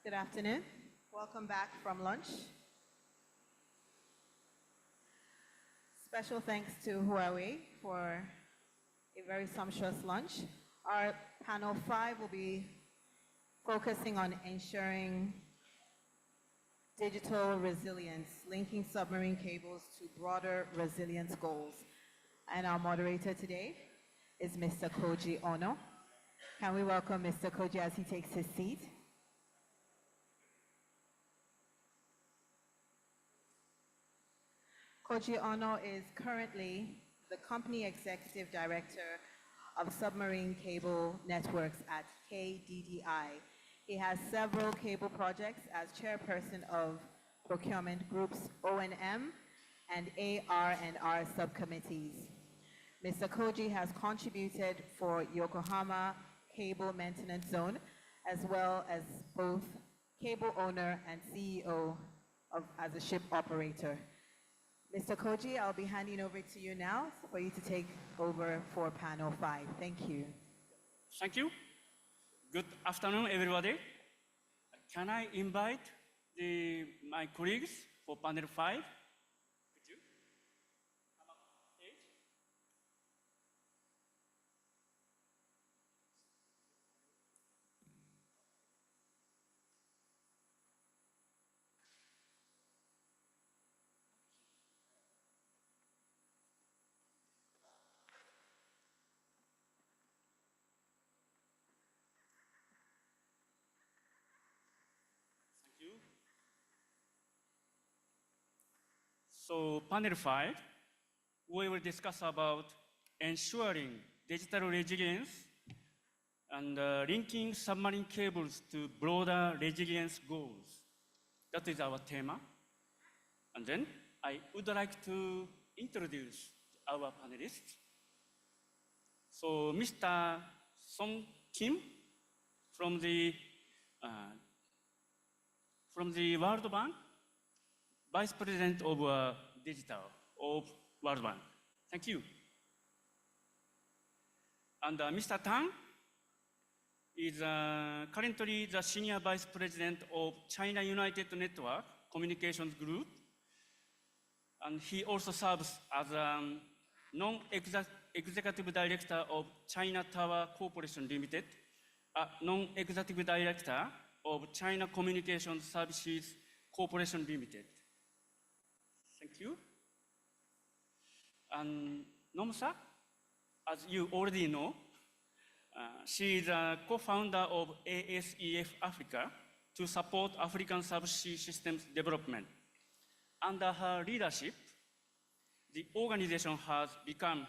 Good afternoon. Welcome back from lunch. Special thanks to Huawei for a very sumptuous lunch. Our panel 5 will be focusing on ensuring digital resilience, linking submarine cables to broader resilience goals. And our moderator today is Mr. Koji Ono. Can we welcome Mr. Koji as he takes his seat? Koji Ono is currently the Company Executive Director of Submarine Cable Networks at KDDI. He has several cable projects as chairperson of procurement groups O&M and AR&R subcommittees. Mr. Koji has contributed for Yokohama Cable Maintenance Zone, as well as both cable owner and CEO as a ship operator. Mr. Koji, I'll be handing over to you now for you to take over for panel 5. Thank you. Thank you. Good afternoon, everybody. Can I invite my colleagues for panel 5? Could you come up on stage? Thank you. So, panel 5, we will discuss about ensuring digital resilience and linking submarine cables to broader resilience goals. That is our theme. And then I would like to introduce our panelists. So, Mr. Song Kim from the World Bank, Vice President of Digital of World Bank. Thank you. And Mr. Tang is currently the Senior Vice President of China United Network Communications Group. And he also serves as a non-executive director of China Tower Corporation Limited, a non-executive director of China Communications Services Corporation Limited. Thank you. And Nomsa, as you already know, she is a co-founder of ASEF-Africa to support African subsea systems development. Under her leadership, the organization has become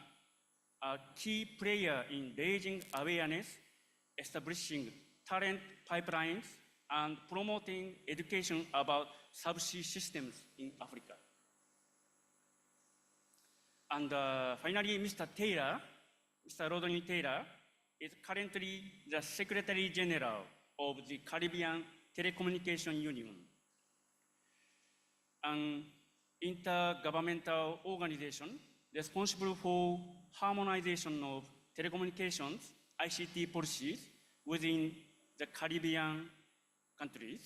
a key player in raising awareness, establishing talent pipelines, and promoting education about subsea systems in Africa. And finally, Mr. Rodney Taylor, is currently the Secretary General of the Caribbean Telecommunications Union, an intergovernmental organization responsible for harmonization of telecommunications ICT policies within the Caribbean countries.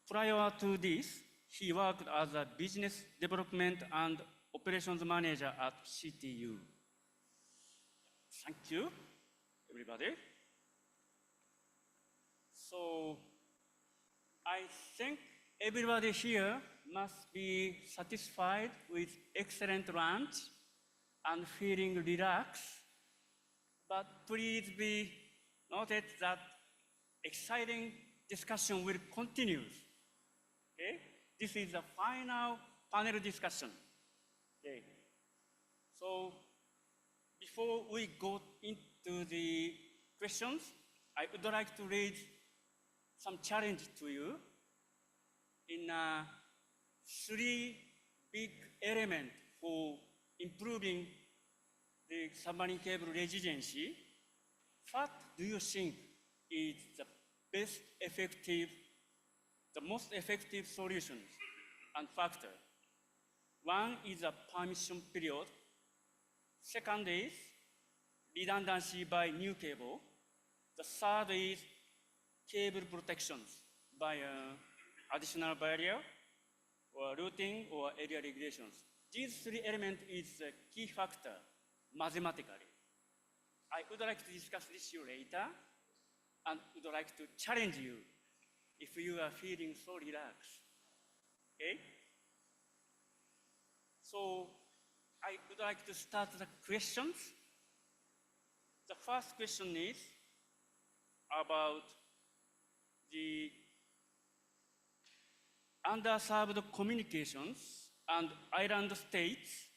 Prior to this, he worked as a business development and operations manager at CTU. Thank you, everybody. So, I think everybody here must be satisfied with excellent lunch and feeling relaxed. But please be noted that exciting discussion will continue. Okay? This is the final panel discussion. Okay. So, before we go into the questions, I would like to raise some challenge to you in 3 big elements for improving the submarine cable resiliency. What do you think is the most effective solutions and factor? One is a permission period. Second is redundancy by new cable. The third is cable protections by additional barrier or routing or area regulations. These three elements is a key factor mathematically. I would like to discuss this issue later and would like to challenge you if you are feeling so relaxed. Okay? So I would like to start the questions. The first question is about the underserved communications and island states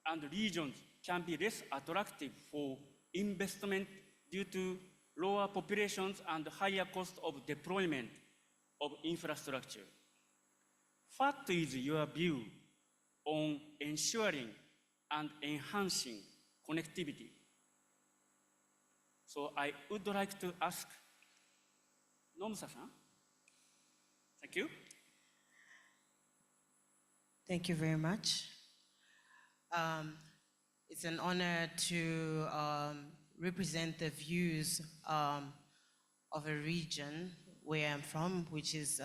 and regions can be less attractive for investment due to lower populations and higher cost of deployment of infrastructure. What is your view on ensuring and enhancing connectivity? So I would like to ask Nomsa-san. Thank you. Thank you very much. It's an honor to represent the views of a region where I'm from, which is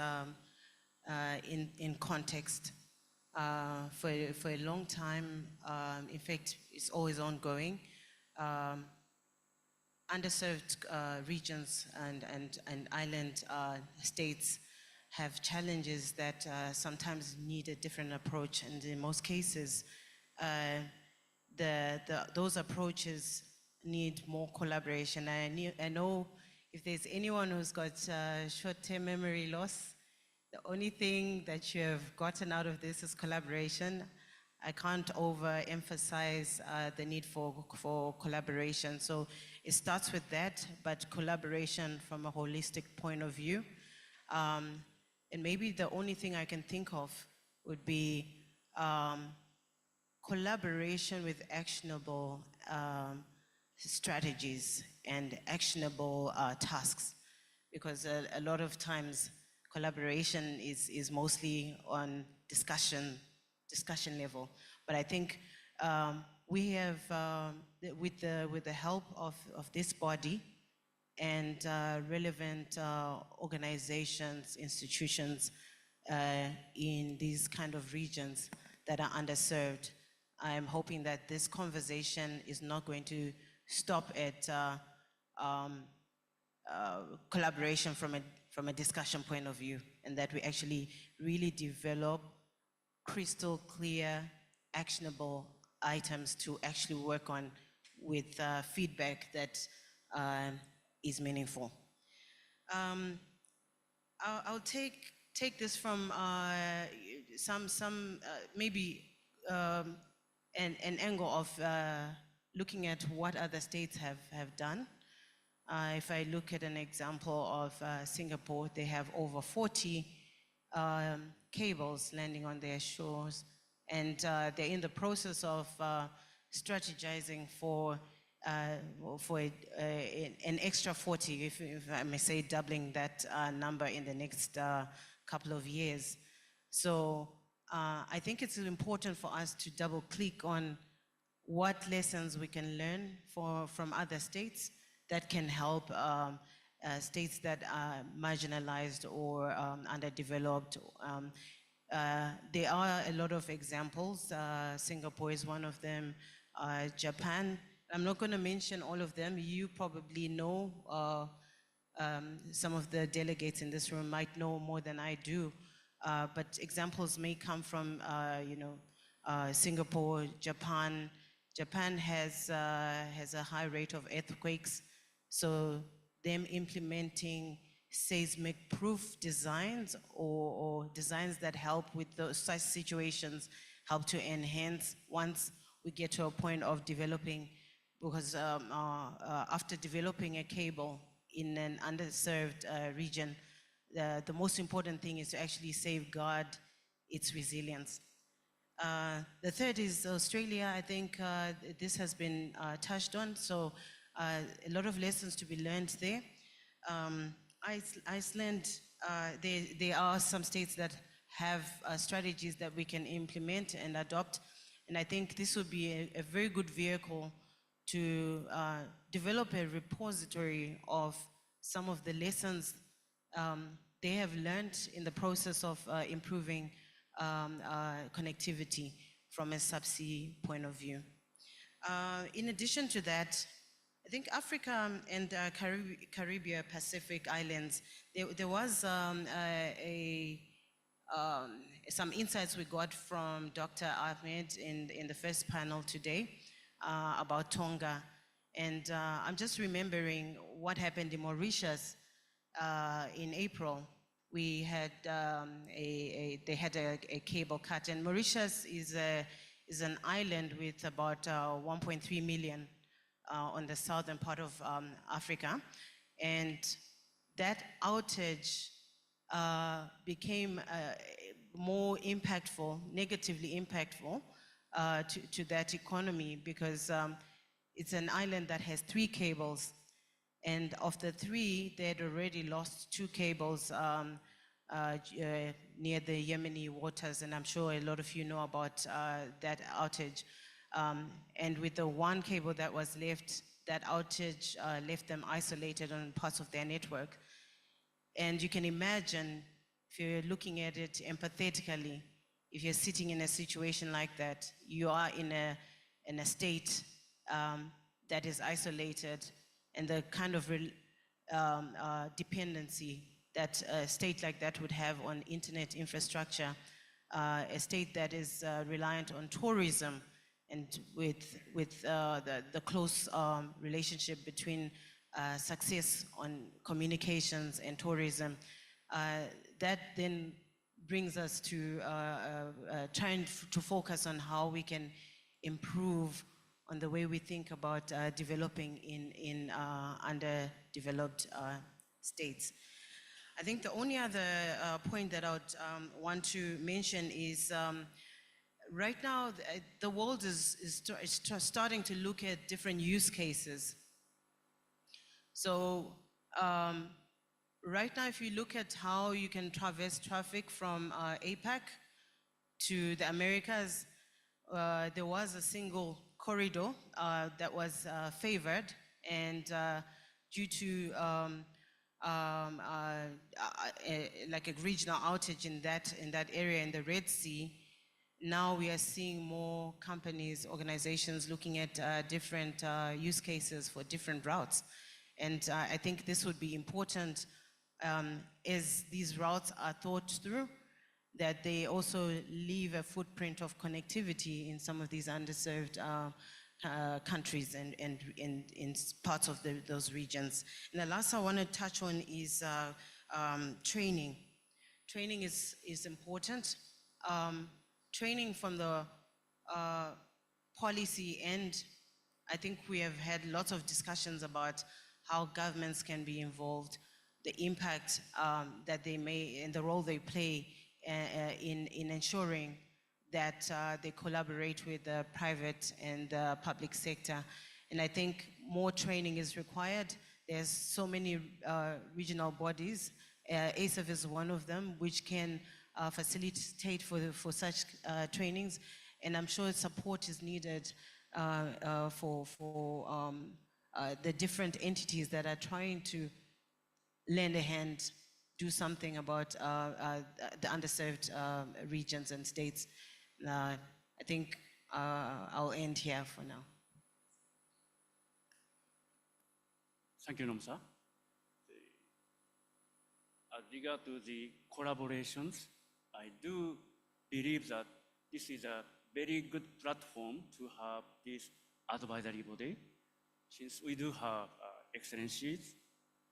in context for a long time. In fact, it's always ongoing. Underserved regions and island states have challenges that sometimes need a different approach, and in most cases, those approaches need more collaboration. I know if there's anyone who's got short-term memory loss, the only thing that you have gotten out of this is collaboration. I can't overemphasize the need for collaboration. So it starts with that, but collaboration from a holistic point of view. And maybe the only thing I can think of would be collaboration with actionable strategies and actionable tasks, because a lot of times collaboration is mostly on discussion level. But I think we have, with the help of this body and relevant organizations, institutions in these kind of regions that are underserved, I'm hoping that this conversation is not going to stop at collaboration from a discussion point of view, and that we actually really develop crystal clear, actionable items to actually work on with feedback that is meaningful. I'll take this from maybe an angle of looking at what other states have done. If I look at an example of Singapore, they have over 40 cables landing on their shores, and they're in the process of strategizing for an extra 40, if I may say, doubling that number in the next couple of years. So I think it's important for us to double click on what lessons we can learn from other states that can help states that are marginalized or underdeveloped. There are a lot of examples. Singapore is one of them. Japan. I'm not going to mention all of them. You probably know, some of the delegates in this room might know more than I do. But examples may come from, Singapore, Japan. Japan has a high rate of earthquakes, so them implementing seismic-proof designs or designs that help with those such situations help to enhance once we get to a point of developing, because after developing a cable in an underserved region, the most important thing is to actually safeguard its resilience. The third is Australia. I think this has been touched on, so a lot of lessons to be learned there. Iceland, there are some states that have strategies that we can implement and adopt, and I think this would be a very good vehicle to develop a repository of some of the lessons they have learned in the process of improving connectivity from a subsea point of view. In addition to that, I think Africa and Caribbean Pacific Islands, there was some insights we got from Dr. Ahmed in the first panel today about Tonga. And I'm just remembering what happened in Mauritius in April. We had they had a cable cut, and Mauritius is an island with about 1.3 million on the southern part of Africa, and that outage became more impactful, negatively impactful to that economy, because it's an island that has 3 cables, and of the 3, they had already lost 2 cables near the Yemeni waters, and I'm sure a lot of you know about that outage. And with the 1 cable that was left, that outage left them isolated on parts of their network. And you can imagine, if you're looking at it empathetically, if you're sitting in a situation like that, you are in a state that is isolated, and the kind of dependency that a state like that would have on internet infrastructure, a state that is reliant on tourism, and with the close relationship between success on communications and tourism, that then brings us to trying to focus on how we can improve on the way we think about developing in underdeveloped states. I think the only other point that I would want to mention is right now the world is starting to look at different use cases. So right now, if you look at how you can traverse traffic from APAC to the Americas, there was a single corridor that was favored, and due to like a regional outage in that area in the Red Sea, now we are seeing more companies, organizations looking at different use cases for different routes. And I think this would be important as these routes are thought through, that they also leave a footprint of connectivity in some of these underserved countries and in parts of those regions. And the last I want to touch on is training. Training is important. Training from the policy end, I think we have had lots of discussions about how governments can be involved, the impact that they may, and the role they play in ensuring that they collaborate with the private and the public sector. And I think more training is required. There's so many regional bodies. ASEF is one of them, which can facilitate for such trainings. And I'm sure support is needed for the different entities that are trying to lend a hand, do something about the underserved regions and states. I think I'll end here for now. Thank you, Nomsa. As regard to the collaborations, I do believe that this is a very good platform to have this advisory body, since we do have excellencies,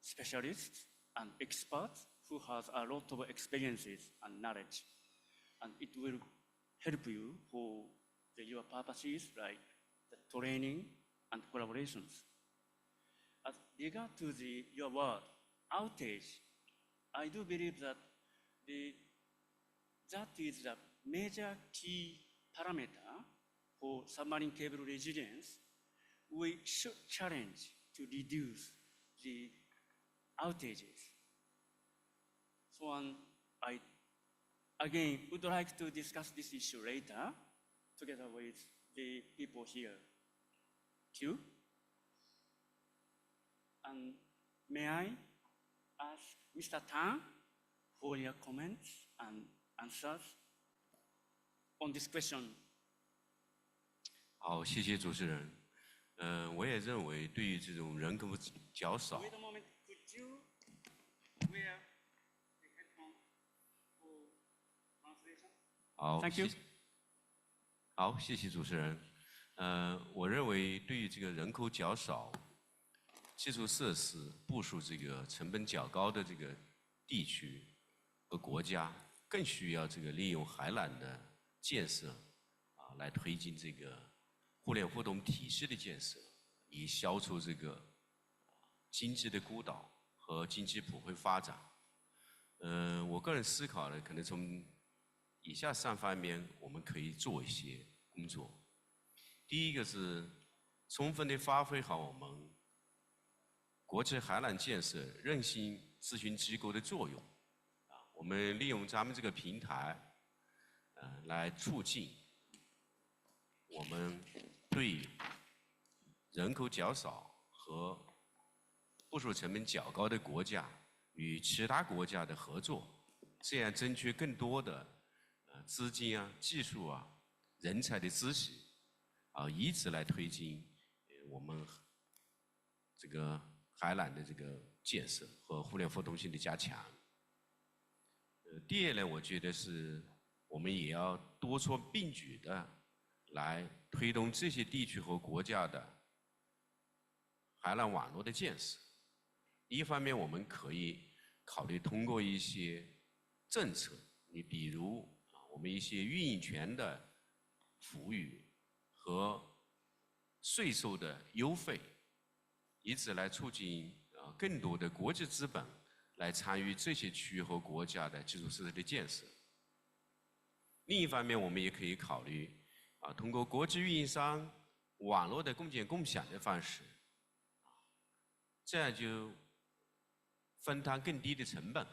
specialists, and experts who has a lot of experiences and knowledge. And it will help you for your purposes like the training and collaborations. As regard to your word, outage, I do believe that that is the major key parameter for submarine cable resilience. We should challenge to reduce the outages. So I, again, would like to discuss this issue later, together with the people here. Q. And may I ask Mr. Tang for your comments and answers on this question. 好，谢谢主持人。我也认为，对于这种人口较少， Wait a moment, could you wear the headphone for translation? 好 Thank you. 好，谢谢主持人。我认为对于这个人口较少、基础设施部署这个成本较高的这个地区和国家，更需要这个利用海缆的建设来推进这个互联互动体系的建设，以消除这个经济的孤岛和经济普惠发展。我个人思考呢，可能从以下3方面我们可以做一些工作。第一个是充分地发挥好我们国际海缆建设韧性咨询机构的作用，我们利用咱们这个平台，来促进我们对人口较少和部署成本较高的国家与其他国家的合作，这样争取更多的资金啊、技术啊、人才的支持，以此来推进我们这个海缆的这个建设和互联互动性的加强。第二呢，我觉得是我们也要多措并举的来推动这些地区和国家的海缆网络的建设。一方面，我们可以考虑通过一些政策，你比如我们一些运营权的赋予和税收的优惠，以此来促进更多的国际资本来参与这些区域和国家的基础设施的建设。另一方面，我们也可以考虑通过国际运营商网络的共建共享的方式，这样就分摊更低的成本，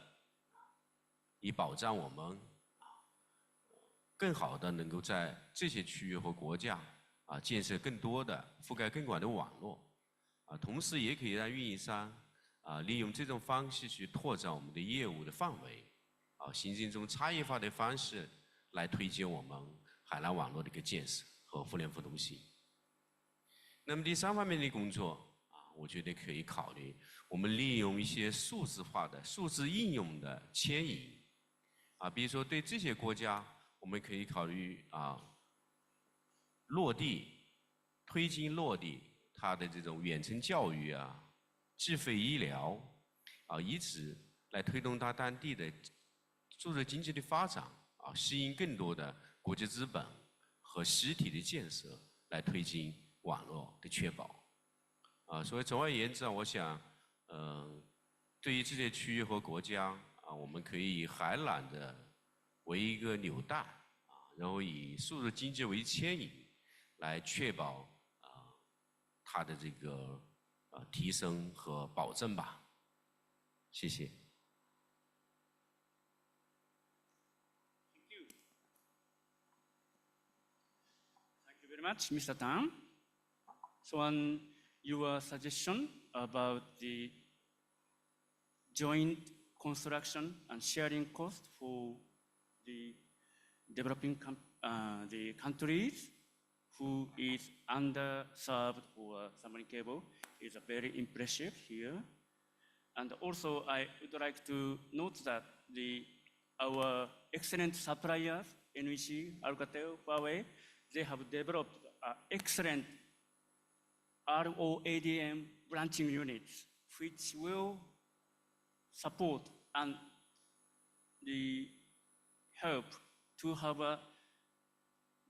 以保障我们更好的能够在这些区域和国家建设更多的覆盖更广的网络，同时也可以让运营商利用这种方式去拓展我们的业务的范围，形成一种差异化的方式来推进我们海缆网络的一个建设和互联互动性。那么第3方面的工作我觉得可以考虑我们利用一些数字化的数字应用的迁移，比如说对这些国家，我们可以考虑落地推进落地它的这种远程教育智慧医疗以此来推动它当地的数字经济的发展吸引更多的国际资本和实体的建设，来推进网络的确保。所以总而言之我想，对于这些区域和国家我们可以以海缆的为一个纽带然后以数字经济为牵引，来确保它的这个提升和保证吧。谢谢。Thank you very much, Mr. Tang. So on your suggestion about the joint construction and sharing cost for the developing the countries who is underserved for submarine cable is very impressive here. And also I would like to note that our excellent suppliers, NEC, Alcatel, Huawei, they have developed excellent ROADM branching units, which will support and help to have a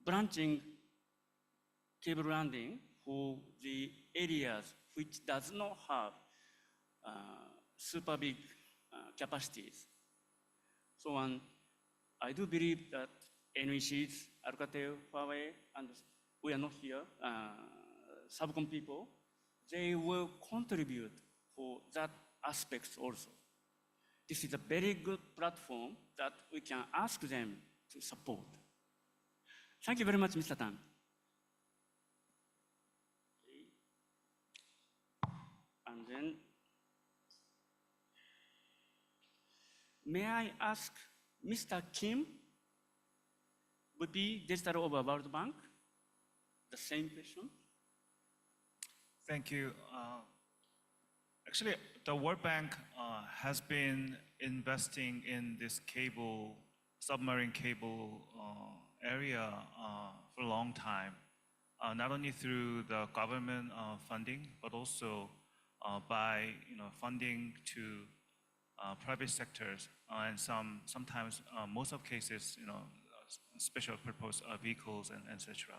branching cable landing for the areas which does not have super big capacities. So I do believe that NECs, Alcatel, Huawei, and we are not here, Subcom people, they will contribute for that aspects also. This is a very good platform that we can ask them to support. Thank you very much, Mr. Tang. And then, may I ask Mr. Kim, VP Digital of World Bank, the same question? Thank you. Actually, the World Bank has been investing in this cable, submarine cable area for a long time, not only through the government funding, but also by funding to private sectors, and sometimes most of cases special purpose vehicles and etc.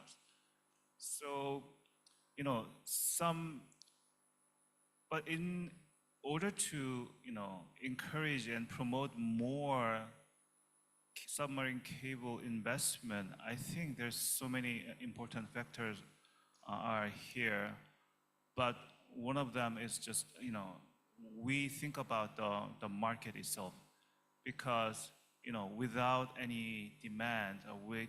So but in order to encourage and promote more submarine cable investment, I think there's so many important factors are here, but one of them is just we think about the market itself, because without any demand,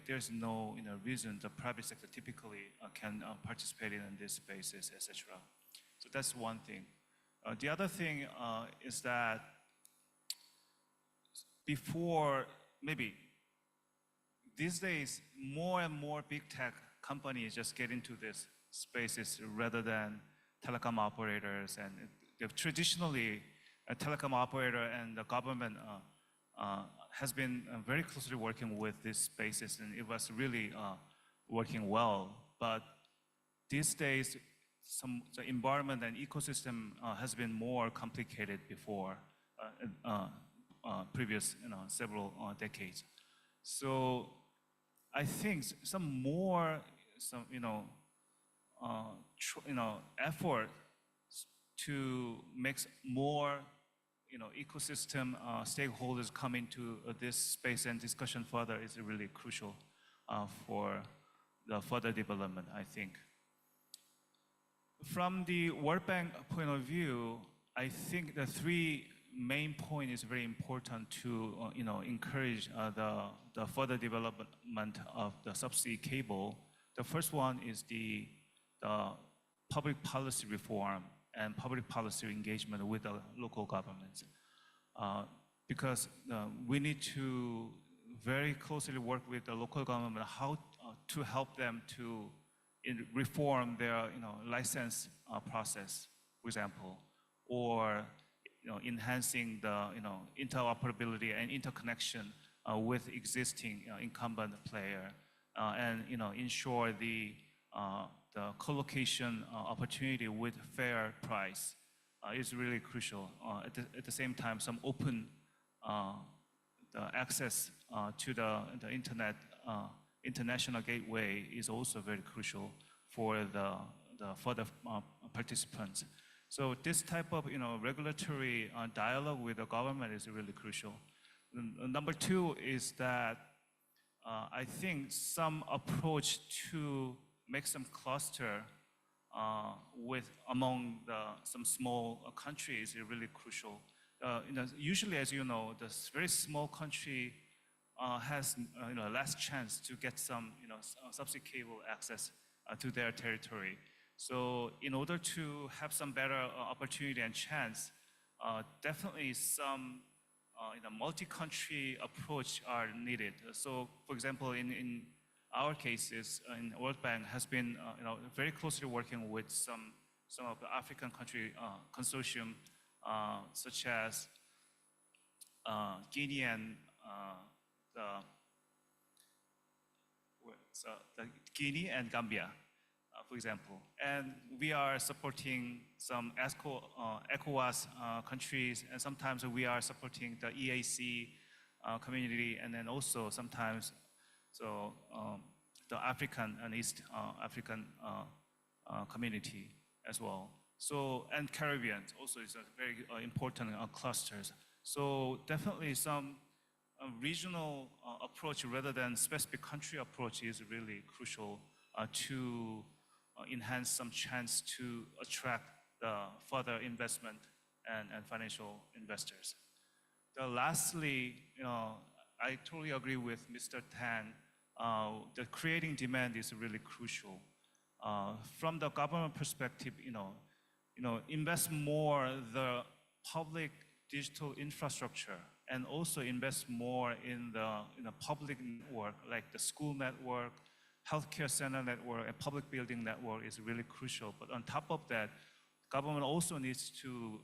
there's no reason the private sector typically can participate in these spaces, etc. So that's one thing. The other thing is that before, maybe these days, more and more big tech companies just get into these spaces rather than telecom operators. And they've traditionally, a telecom operator and the government has been very closely working with these spaces, and it was really working well. But these days, the environment and ecosystem has been more complicated before previous several decades. So I think some effort to make more ecosystem stakeholders come into this space and discussion further is really crucial for the further development, I think. From the World Bank point of view, I think the three main points is very important to encourage the further development of the subsea cable. The first one is the public policy reform and public policy engagement with the local governments, because we need to very closely work with the local government how to help them to reform their license process, for example, or enhancing the interoperability and interconnection with existing incumbent player, and ensure the co-location opportunity with fair price is really crucial. At the same time, some open the access to the internet international gateway is also very crucial for the further participants. So this type of regulatory dialogue with the government is really crucial. Number two is that I think some approach to make some cluster among some small countries is really crucial. Usually, as you know, this very small country has less chance to get some subsea cable access to their territory. So in order to have some better opportunity and chance, definitely some multi-country approach are needed. So for example, in our cases, in World Bank has been very closely working with some of the African country consortium, such as Guinea and Guinea and Gambia, for example. And we are supporting some ECOWAS countries, and sometimes we are supporting the EAC community, and then also sometimes the African and East African community as well. So, and Caribbean also is a very important clusters. So definitely some regional approach rather than specific country approach is really crucial to enhance some chance to attract the further investment and financial investors. Lastly, I totally agree with Mr. Tang. The creating demand is really crucial. From the government perspective, invest more the public digital infrastructure and also invest more in the public network, like the school network, healthcare center network, and public building network is really crucial. But on top of that, government also needs to,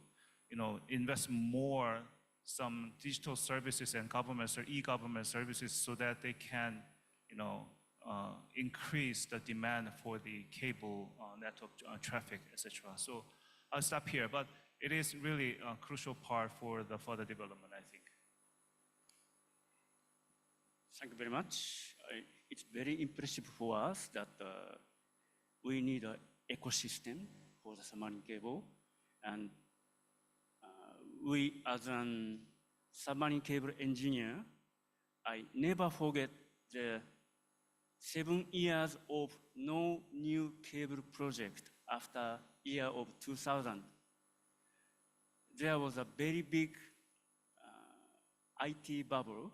invest more some digital services and government or e-government services so that they can, increase the demand for the cable network traffic, etc. So I'll stop here, but it is really a crucial part for the further development, I think. Thank you very much. It's very impressive for us that we need an ecosystem for the submarine cable. And we, as a submarine cable engineer, I never forget the 7 years of no new cable project after year of 2000. There was a very big IT bubble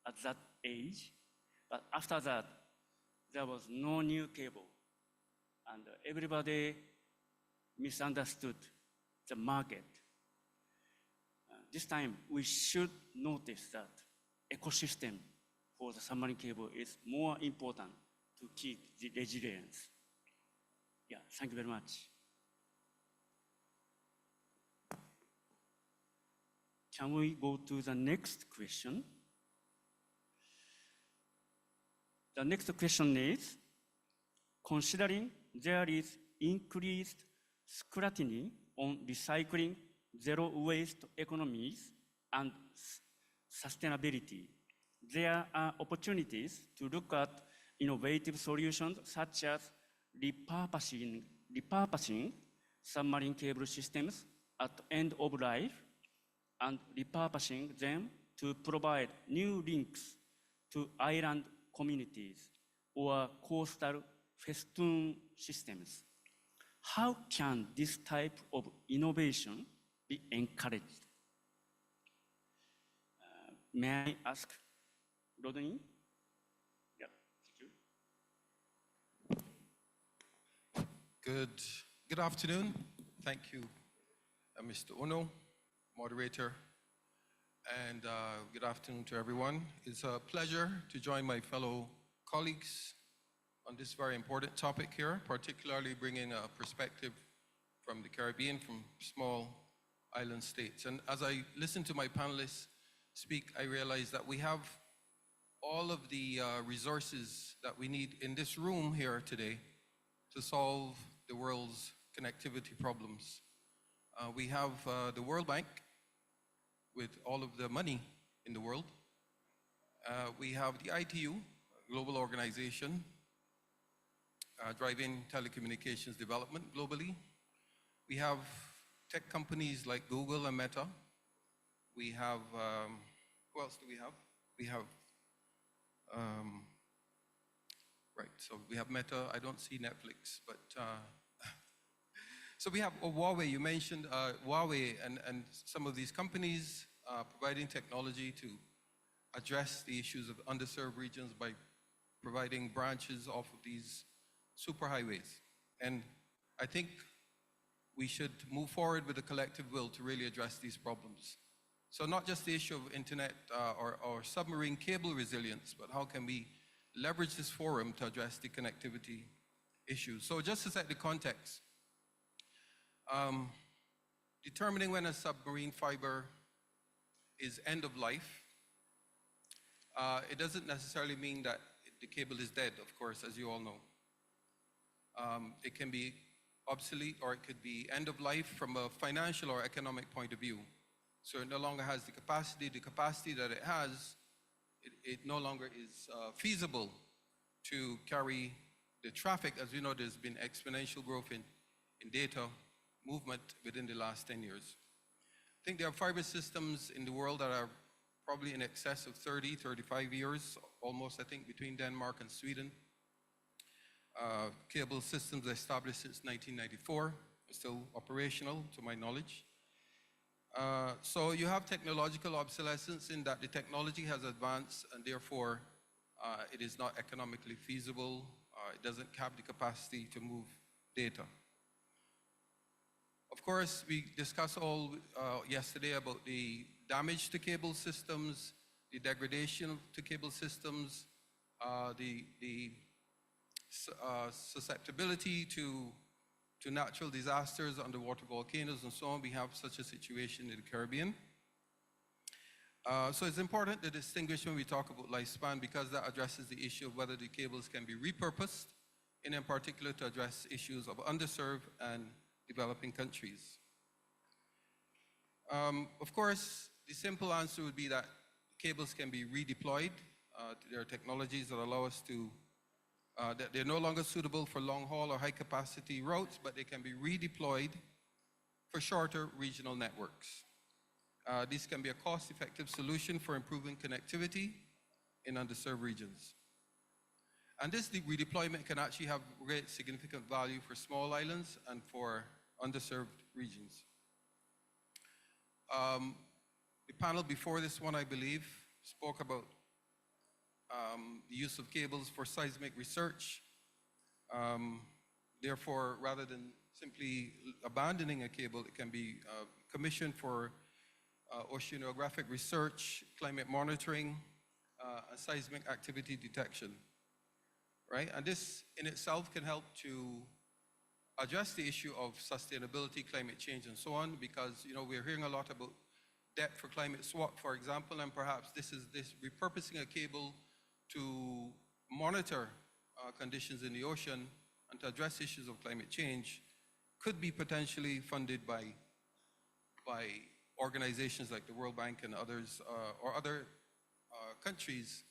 at that age, but after that, there was no new cable, and everybody misunderstood the market. This time, we should notice that ecosystem for the submarine cable is more important to keep the resilience. Yeah, thank you very much. Can we go to the next question? The next question is, considering there is increased scrutiny on recycling, zero waste economies, and sustainability, there are opportunities to look at innovative solutions such as repurposing submarine cable systems at end of life and repurposing them to provide new links to island communities or coastal festoon systems. How can this type of innovation be encouraged? May I ask Rodney? Yeah, thank you. Good afternoon. Thank you, Mr. Ono, Moderator, and good afternoon to everyone. It's a pleasure to join my fellow colleagues on this very important topic here, particularly bringing a perspective from the Caribbean, from small island states. And as I listen to my panelists speak, I realize that we have all of the resources that we need in this room here today to solve the world's connectivity problems. We have the World Bank with all of the money in the world. We have the ITU, a global organization, driving telecommunications development globally. We have tech companies like Google and Meta. We have, who else do we have? We have, right, so we have Meta. I don't see Netflix, but, so we have Huawei. You mentioned Huawei and some of these companies providing technology to address the issues of underserved regions by providing branches off of these superhighways. And I think we should move forward with a collective will to really address these problems. So not just the issue of internet or submarine cable resilience, but how can we leverage this forum to address the connectivity issues. So just to set the context, determining when a submarine fiber is end of life, it doesn't necessarily mean that the cable is dead, of course, as you all know. It can be obsolete, or it could be end of life from a financial or economic point of view. So it no longer has the capacity that it has, it no longer is feasible to carry the traffic. As we know, there's been exponential growth in data movement within the last 10 years. I think there are fiber systems in the world that are probably in excess of 30, 35 years, almost, I think, between Denmark and Sweden. Cable systems established since 1994, are still operational to my knowledge. So you have technological obsolescence in that the technology has advanced and therefore it is not economically feasible. It doesn't have the capacity to move data. Of course, we discussed all yesterday about the damage to cable systems, the degradation to cable systems, the susceptibility to natural disasters, underwater volcanoes, and so on. We have such a situation in the Caribbean. So it's important to distinguish when we talk about lifespan, because that addresses the issue of whether the cables can be repurposed, and in particular to address issues of underserved and developing countries. Of course, the simple answer would be that cables can be redeployed. There are technologies that allow us to, that they're no longer suitable for long-haul or high-capacity routes, but they can be redeployed for shorter regional networks. This can be a cost-effective solution for improving connectivity in underserved regions. And this redeployment can actually have great significant value for small islands and for underserved regions. The panel before this one, I believe, spoke about the use of cables for seismic research. Therefore, rather than simply abandoning a cable, it can be commissioned for oceanographic research, climate monitoring, and seismic activity detection, right? And this in itself can help to address the issue of sustainability, climate change, and so on, because, you know, we're hearing a lot about debt for climate swap, for example, and perhaps this repurposing a cable to monitor conditions in the ocean and to address issues of climate change could be potentially funded by organizations like the World Bank and others, or other countries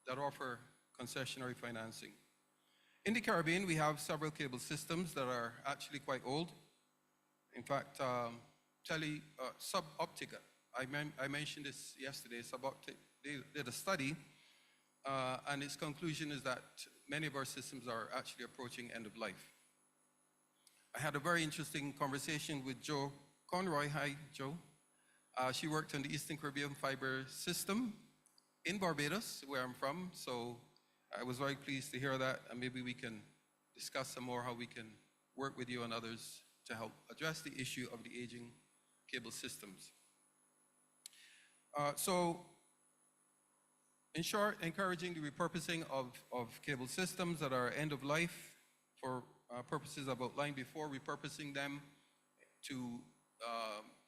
that offer concessionary financing. In the Caribbean, we have several cable systems that are actually quite old. In fact, Suboptica, I mentioned this yesterday, Suboptica, they did a study, and its conclusion is that many of our systems are actually approaching end of life. I had a very interesting conversation with Jo Conroy. Hi, Jo. She worked on the Eastern Caribbean Fiber System in Barbados, where I'm from, so I was very pleased to hear that, and maybe we can discuss some more how we can work with you and others to help address the issue of the aging cable systems. So, in short, encouraging the repurposing of cable systems that are end of life for purposes I've outlined before, repurposing them to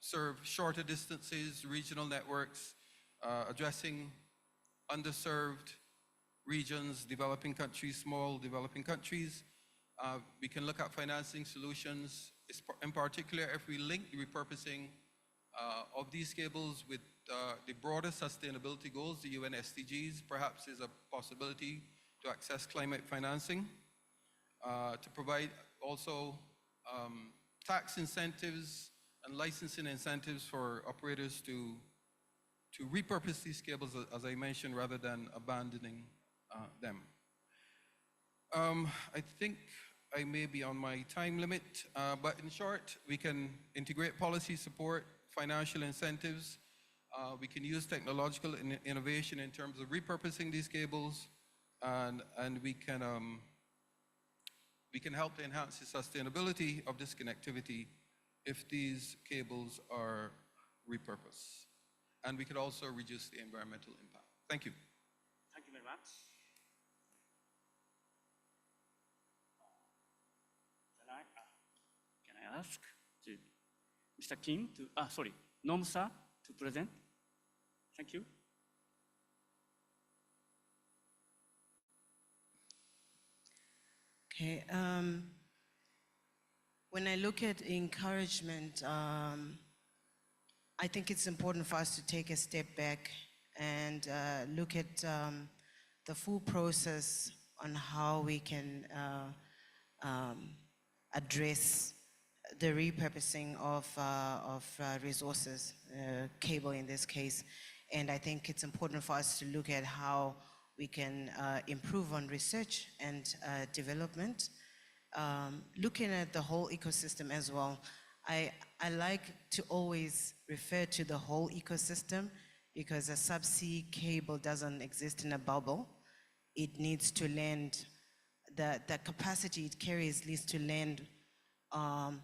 serve shorter distances, regional networks, addressing underserved regions, developing countries, small developing countries. We can look at financing solutions, in particular if we link the repurposing of these cables with the broader sustainability goals, the UN SDGs, perhaps there's a possibility to access climate financing, to provide also tax incentives and licensing incentives for operators to repurpose these cables, as I mentioned, rather than abandoning them. I think I may be on my time limit, but in short, we can integrate policy support, financial incentives. We can use technological innovation in terms of repurposing these cables, and we can help to enhance the sustainability of this connectivity if these cables are repurposed. And we could also reduce the environmental impact. Thank you. Thank you very much. Can I ask Mr. Kim to, Nomsa to present? Thank you. Okay. When I look at encouragement, I think it's important for us to take a step back and look at the full process on how we can address the repurposing of resources, cable in this case. And I think it's important for us to look at how we can improve on research and development. Looking at the whole ecosystem as well, I like to always refer to the whole ecosystem because a subsea cable doesn't exist in a bubble. It needs to land, the capacity it carries needs to land on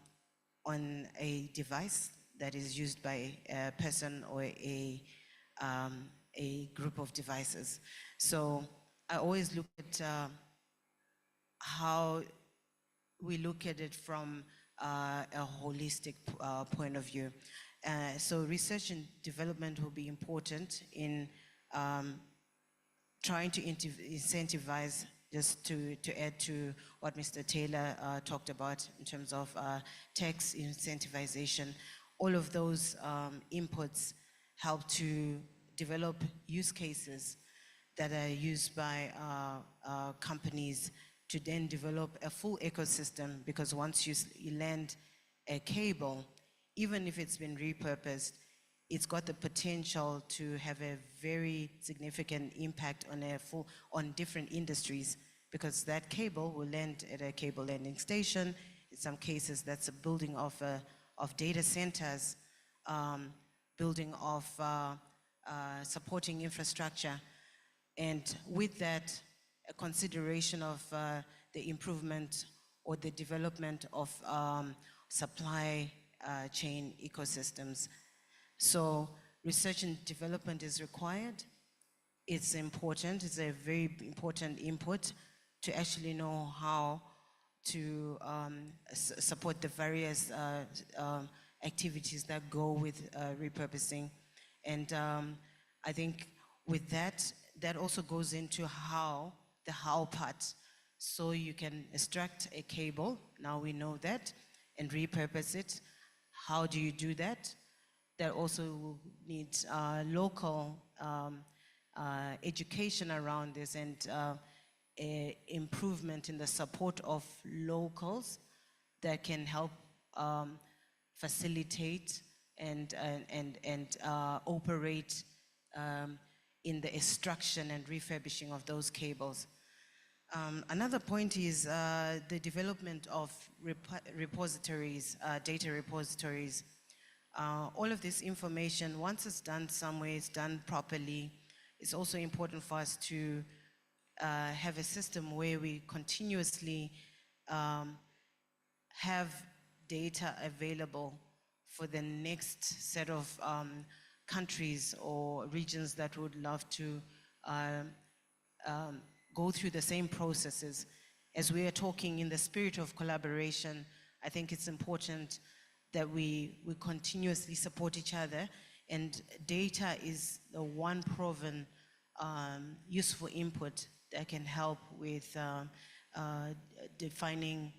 a device that is used by a person or a group of devices. So I always look at how we look at it from a holistic point of view. So research and development will be important in trying to incentivize, just to add to what Mr. Taylor talked about in terms of tax incentivization. All of those inputs help to develop use cases that are used by companies to then develop a full ecosystem, because once you land a cable, even if it's been repurposed, it's got the potential to have a very significant impact on different industries, because that cable will land at a cable landing station. In some cases, that's a building of data centers, building of supporting infrastructure. And with that, a consideration of the improvement or the development of supply chain ecosystems. So research and development is required. It's important, it's a very important input to actually know how to support the various activities that go with repurposing. And I think with that, that also goes into the how part. So you can extract a cable, now we know that, and repurpose it. How do you do that? That also needs local education around this, and improvement in the support of locals that can help facilitate and operate in the extraction and refurbishing of those cables. Another point is the development of repositories, data repositories. All of this information, once it's done somewhere, it's done properly. It's also important for us to have a system where we continuously have data available for the next set of countries or regions that would love to go through the same processes. As we are talking in the spirit of collaboration, I think it's important that we continuously support each other, and data is the one proven useful input that can help with defining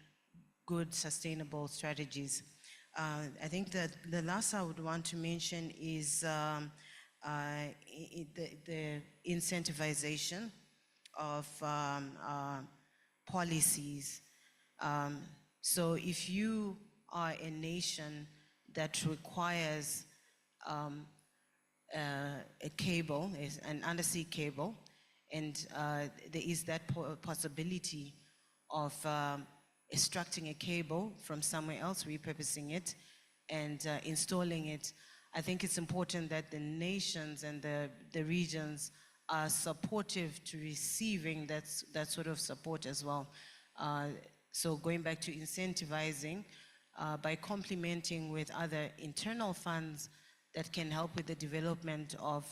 good, sustainable strategies. I think that the last I would want to mention is the incentivization of policies. So if you are a nation that requires a cable, an undersea cable, and there is that possibility of extracting a cable from somewhere else, repurposing it, and installing it. I think it's important that the nations and the regions are supportive to receiving that sort of support as well. So going back to incentivizing, by complementing with other internal funds that can help with the development of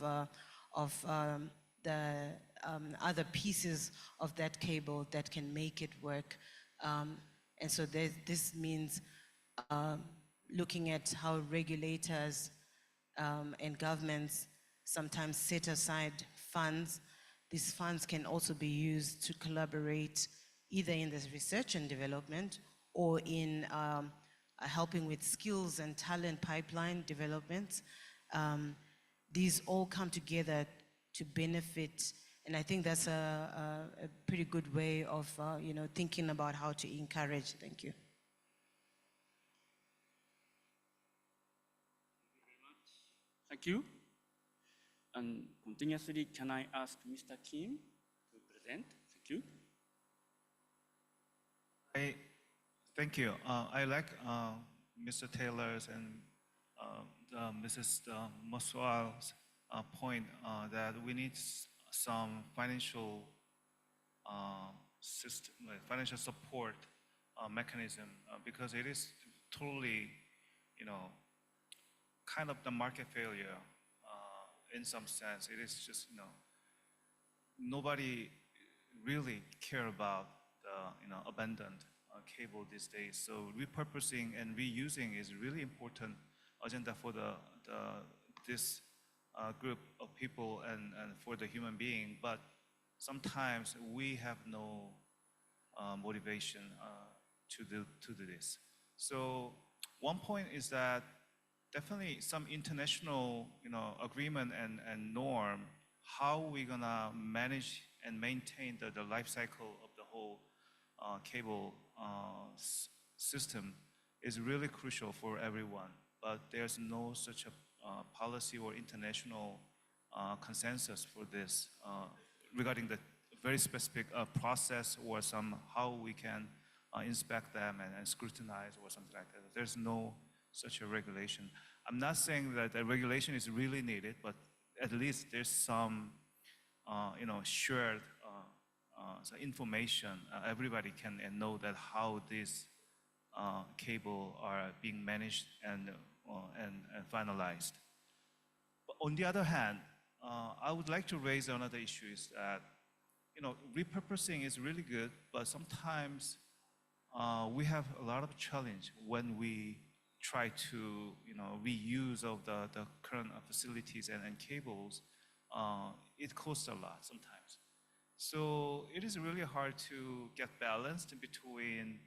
the other pieces of that cable that can make it work. And so this means looking at how regulators and governments sometimes set aside funds. These funds can also be used to collaborate either in the research and development or in helping with skills and talent pipeline development. These all come together to benefit, and I think that's a pretty good way of thinking about how to encourage. Thank you. Thank you. And continuously, can I ask Mr. Kim to present? Thank you. Thank you. I like Mr. Taylor's and Mrs. Muswai's point that we need some financial system, financial support mechanism, because it is totally, kind of the market failure in some sense. It is just, nobody really care about the, abandoned cable these days. So repurposing and reusing is really important agenda for this group of people and for the human being. But sometimes we have no motivation to do this. So one point is that definitely some international agreement and norm, how we're gonna manage and maintain the life cycle of the whole cable system is really crucial for everyone. But there's no such a policy or international consensus for this regarding the very specific process or how we can inspect them and scrutinize or something like that. There's no such a regulation. I'm not saying that the regulation is really needed, but at least there's some, shared information. Everybody can know that how these cable are being managed and finalized. But on the other hand, I would like to raise another issue is that, repurposing is really good, but sometimes we have a lot of challenge when we try to, reuse of the current facilities and cables. It costs a lot sometimes. So it is really hard to get balanced between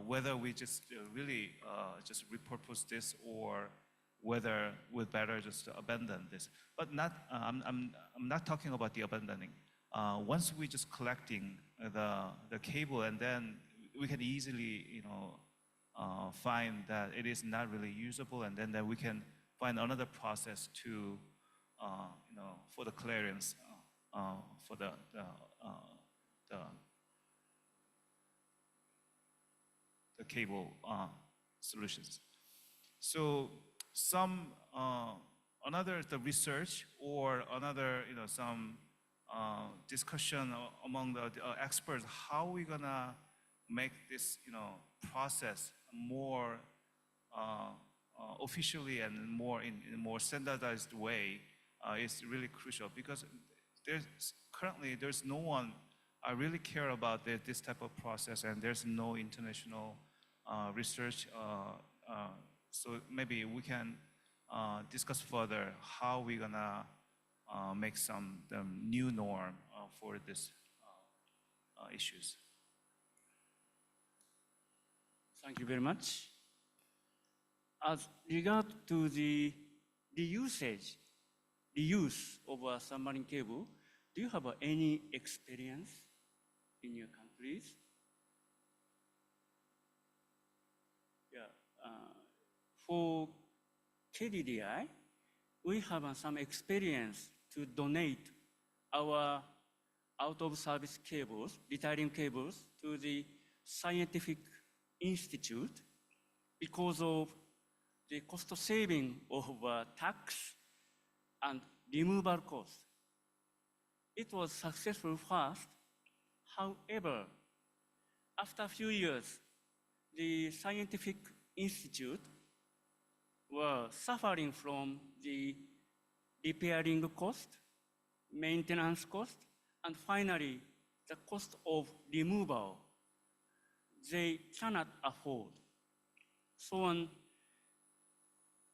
whether we just really just repurpose this or whether we'd better just abandon this. But I'm not talking about the abandoning. Once we just collecting the cable, and then we can easily find that it is not really usable, and then we can find another process to for the clearance for the cable solutions. So some another the research or another some discussion among the experts, how we gonna make this process more officially and more in a more standardized way is really crucial, because currently there's no one I really care about this type of process, and there's no international research. So maybe we can discuss further how we're gonna make some new norm for these issues. Thank you very much. As regard to the use of a submarine cable, do you have any experience in your countries? Yeah. For KDDI, we have some experience to donate our out-of-service cables, retiring cables, to the scientific institute because of the cost saving of tax and removal cost. It was successful first. However, after a few years, the scientific institute were suffering from the repairing cost, maintenance cost, and finally, the cost of removal. They cannot afford. So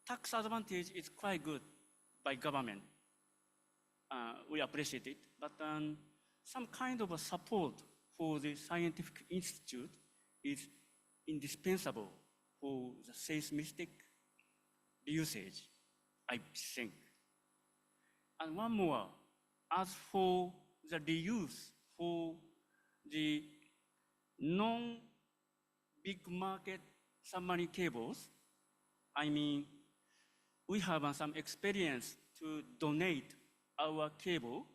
tax advantage is quite good by government. We appreciate it, but some kind of a support for the scientific institute is indispensable for the seismic usage, I think. And one more, as for the reuse for the non-big market submarine cables, I mean, we have some experience to donate our cable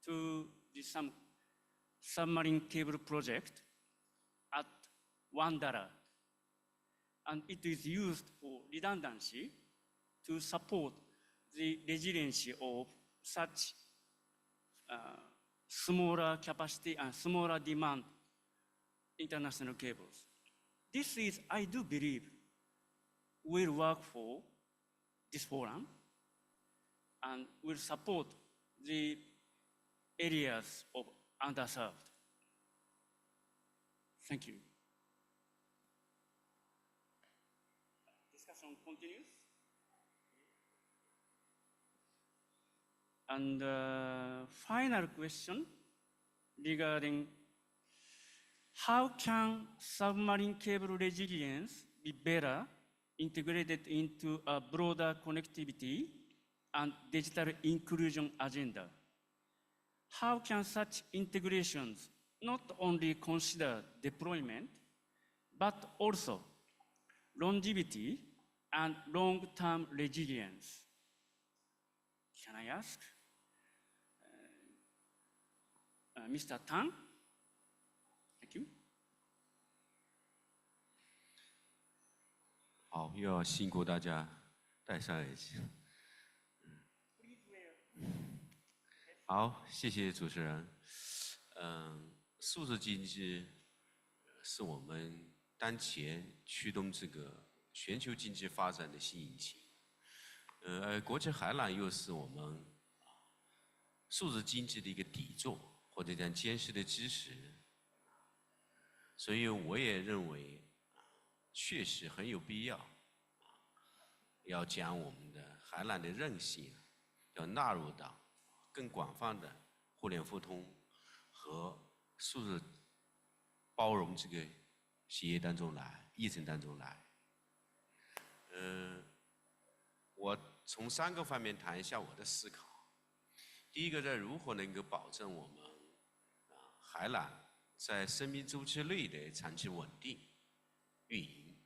to some submarine cable project at $1. And it is used for redundancy to support the resiliency of such smaller capacity and smaller demand international cables. This is, I do believe, will work for this forum and will support the areas of underserved. Thank you. Discussion continues. And final question regarding how can submarine cable resilience be better integrated into a broader connectivity and digital inclusion agenda? How can such integrations not only consider deployment, but also longevity and long-term resilience? Can I ask? Mr. Tang? Thank you. 好，又要辛苦大家戴上耳机。好，谢谢主持人。数字经济是我们当前驱动这个全球经济发展的新引擎。而国际海缆又是我们数字经济的一个底座，或者讲坚实的基石。所以我也认为，确实很有必要，要将我们的海缆的韧性要纳入到更广泛的互联互通和数字包容这个协议当中来、议程当中来。我从3个方面谈一下我的思考。第一个，在如何能够保证我们海缆在生命周期内的长期稳定运营。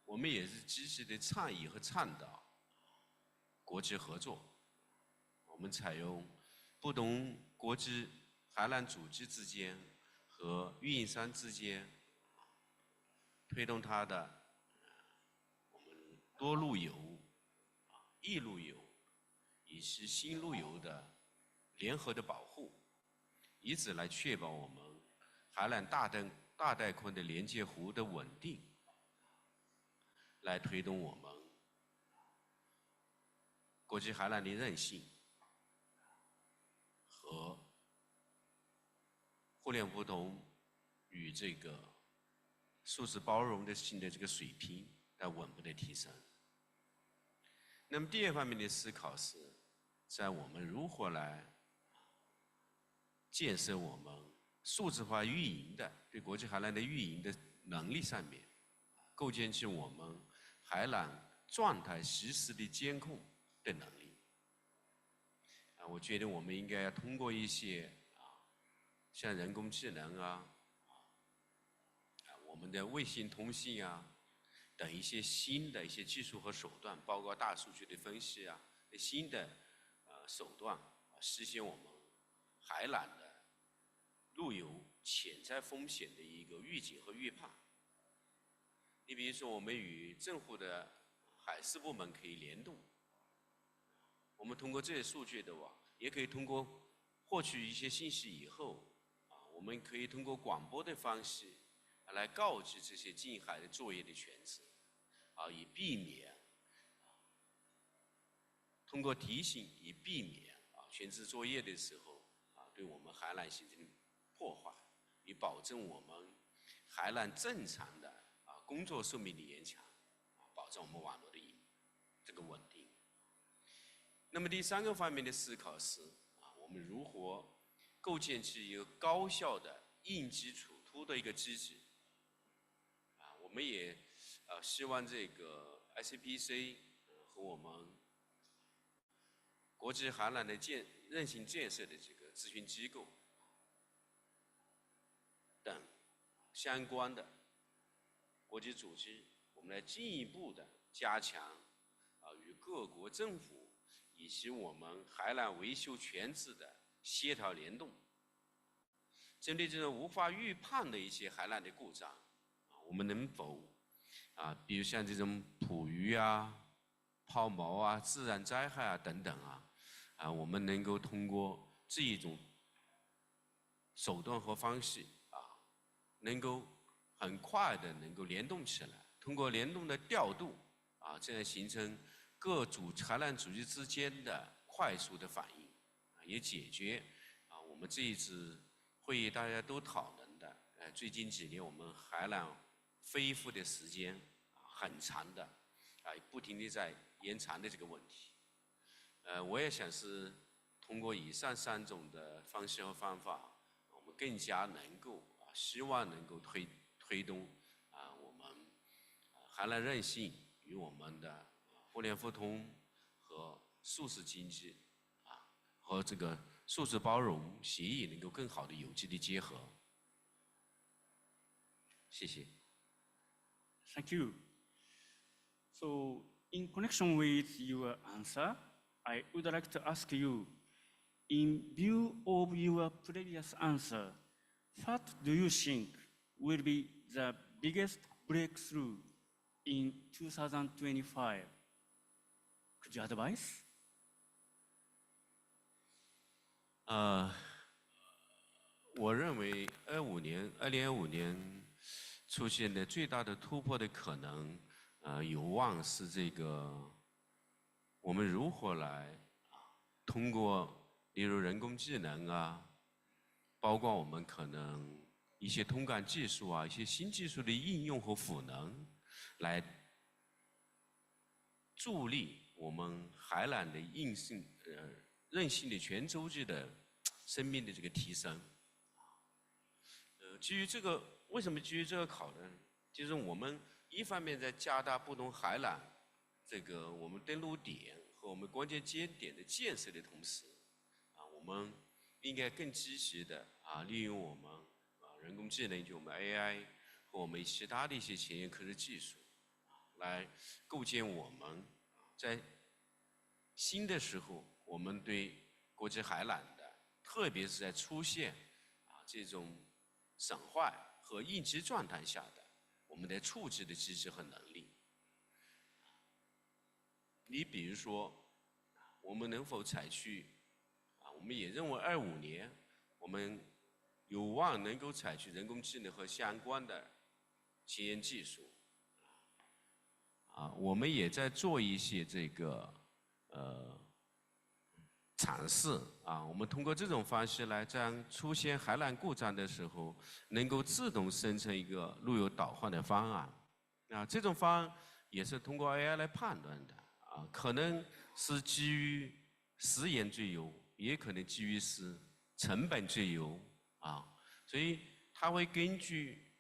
我们也是积极的倡议和倡导国际合作。我们采用不同国际海缆组织之间和运营商之间，推动它的我们多路由、异路由以及新路由的联合的保护，以此来确保我们海缆大带宽的连接湖的稳定，来推动我们国际海缆的韧性和互联互通与这个数字包容的性的这个水平来稳步的提升。那么第二方面的思考是，在我们如何来建设我们数字化运营的对国际海缆的运营的能力上面，构建起我们海缆状态实时的监控的能力。我觉得我们应该要通过一些像人工智能我们的卫星通信等一些新的一些技术和手段，包括大数据的分析新的手段，实现我们海缆的路由潜在风险的一个预警和预判。你比如说，我们与政府的海事部门可以联动，我们通过这些数据的话，也可以通过获取一些信息以后，我们可以通过广播的方式来告知这些近海的作业的权责，以避免通过提醒，以避免全职作业的时候对我们海缆形成破坏，以保证我们海缆正常的工作寿命的延长，保证我们网络的这个稳定。那么第3个方面的思考是我们如何构建起一个高效的应急处突的一个机制。我们也希望这个 ICPC 和我们国际海缆的韧性建设的这个咨询机构等相关的国际组织，我们来进一步的加强与各国政府以及我们海缆维修全职的协调联动。针对这种无法预判的一些海缆的故障，我们能否比如像这种捕鱼抛锚自然灾害等等我们能够通过这一种手段和方式能够很快的能够联动起来，通过联动的调度这样形成各海缆组织之间的快速的反应，也解决我们这一次会议大家都讨论的，最近几年我们海缆恢复的时间很长的，不停地在延长的这个问题。我也想是通过以上3种的方式和方法，我们更加能够希望能够推动我们海缆韧性与我们的互联互通和数字经济和这个数字包容协议能够更好的有机的结合。谢谢。Thank you. So, in connection with your answer, I would like to ask you, in view of your previous answer, what do you think will be the biggest breakthrough in 2025? Could you advise? 我认为2025年出现的最大的突破的可能，有望是这个我们如何来通过例如人工智能包括我们可能一些通感技术一些新技术的应用和赋能，来助力我们海缆的韧性的全周期的生命的这个提升。基于这个，为什么基于这个考虑？就是我们一方面在加大不同海缆这个我们登陆点和我们关键节点的建设的同时，我们应该更积极的利用我们人工智能，就我们 AI 和我们其他的一些前沿科技技术，来构建我们在新的时候，我们对国际海缆的，特别是在出现这种损坏和应急状态下的我们的处置的机制和能力。你比如说，我们能否采取我们也认为25年我们有望能够采取人工智能和相关的前沿技术。我们也在做一些这个尝试我们通过这种方式来在出现海缆故障的时候，能够自动生成一个路由导航的方案。这种方案也是通过 AI 来判断的可能是基于时延最优，也可能基于是成本最优所以它会根据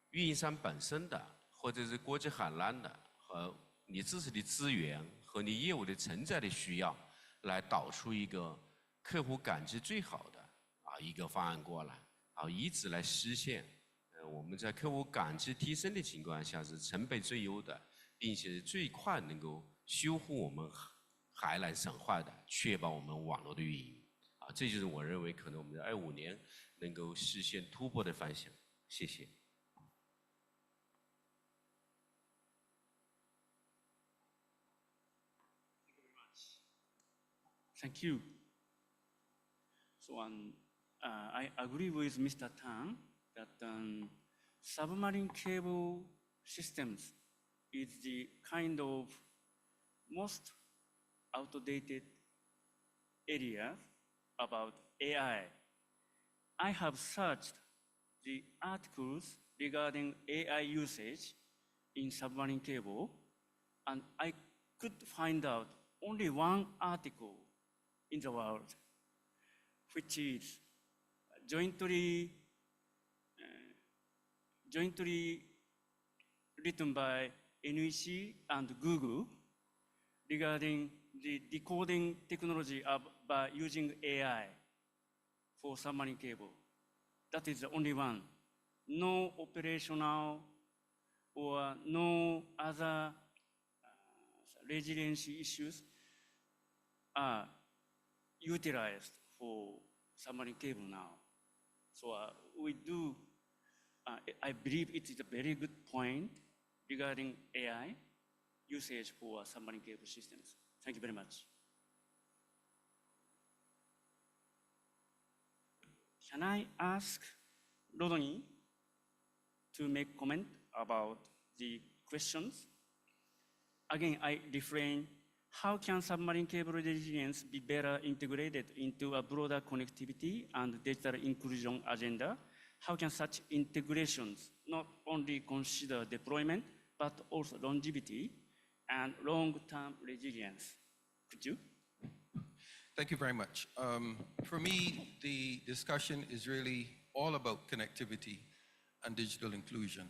运营商本身的，或者是国际海缆的和你自己的资源和你业务的存在的需要，来导出一个客户感知最好的一个方案过来以此来实现我们在客户感知提升的情况下是成本最优的，并且是最快能够修复我们海缆损坏的，确保我们网络的运营这就是我认为可能我们在25年能够实现突破的方向。谢谢。Thank you. So I agree with Mr. Tang that submarine cable systems is the kind of most outdated area about AI. I have searched the articles regarding AI usage in submarine cable, and I could find out only one article in the world, which is jointly written by NEC and Google regarding the decoding technology by using AI for submarine cable. That is the only one. No operational or no other resiliency issues are utilized for submarine cable now. So I believe it is a very good point regarding AI usage for submarine cable systems. Thank you very much. Can I ask Rodney to make comment about the questions? again, I refrain, how can submarine cable resilience be better integrated into a broader connectivity and digital inclusion agenda? How can such integrations not only consider deployment, but also longevity and long-term resilience? Could you? Thank you very much. For me, the discussion is really all about connectivity and digital inclusion.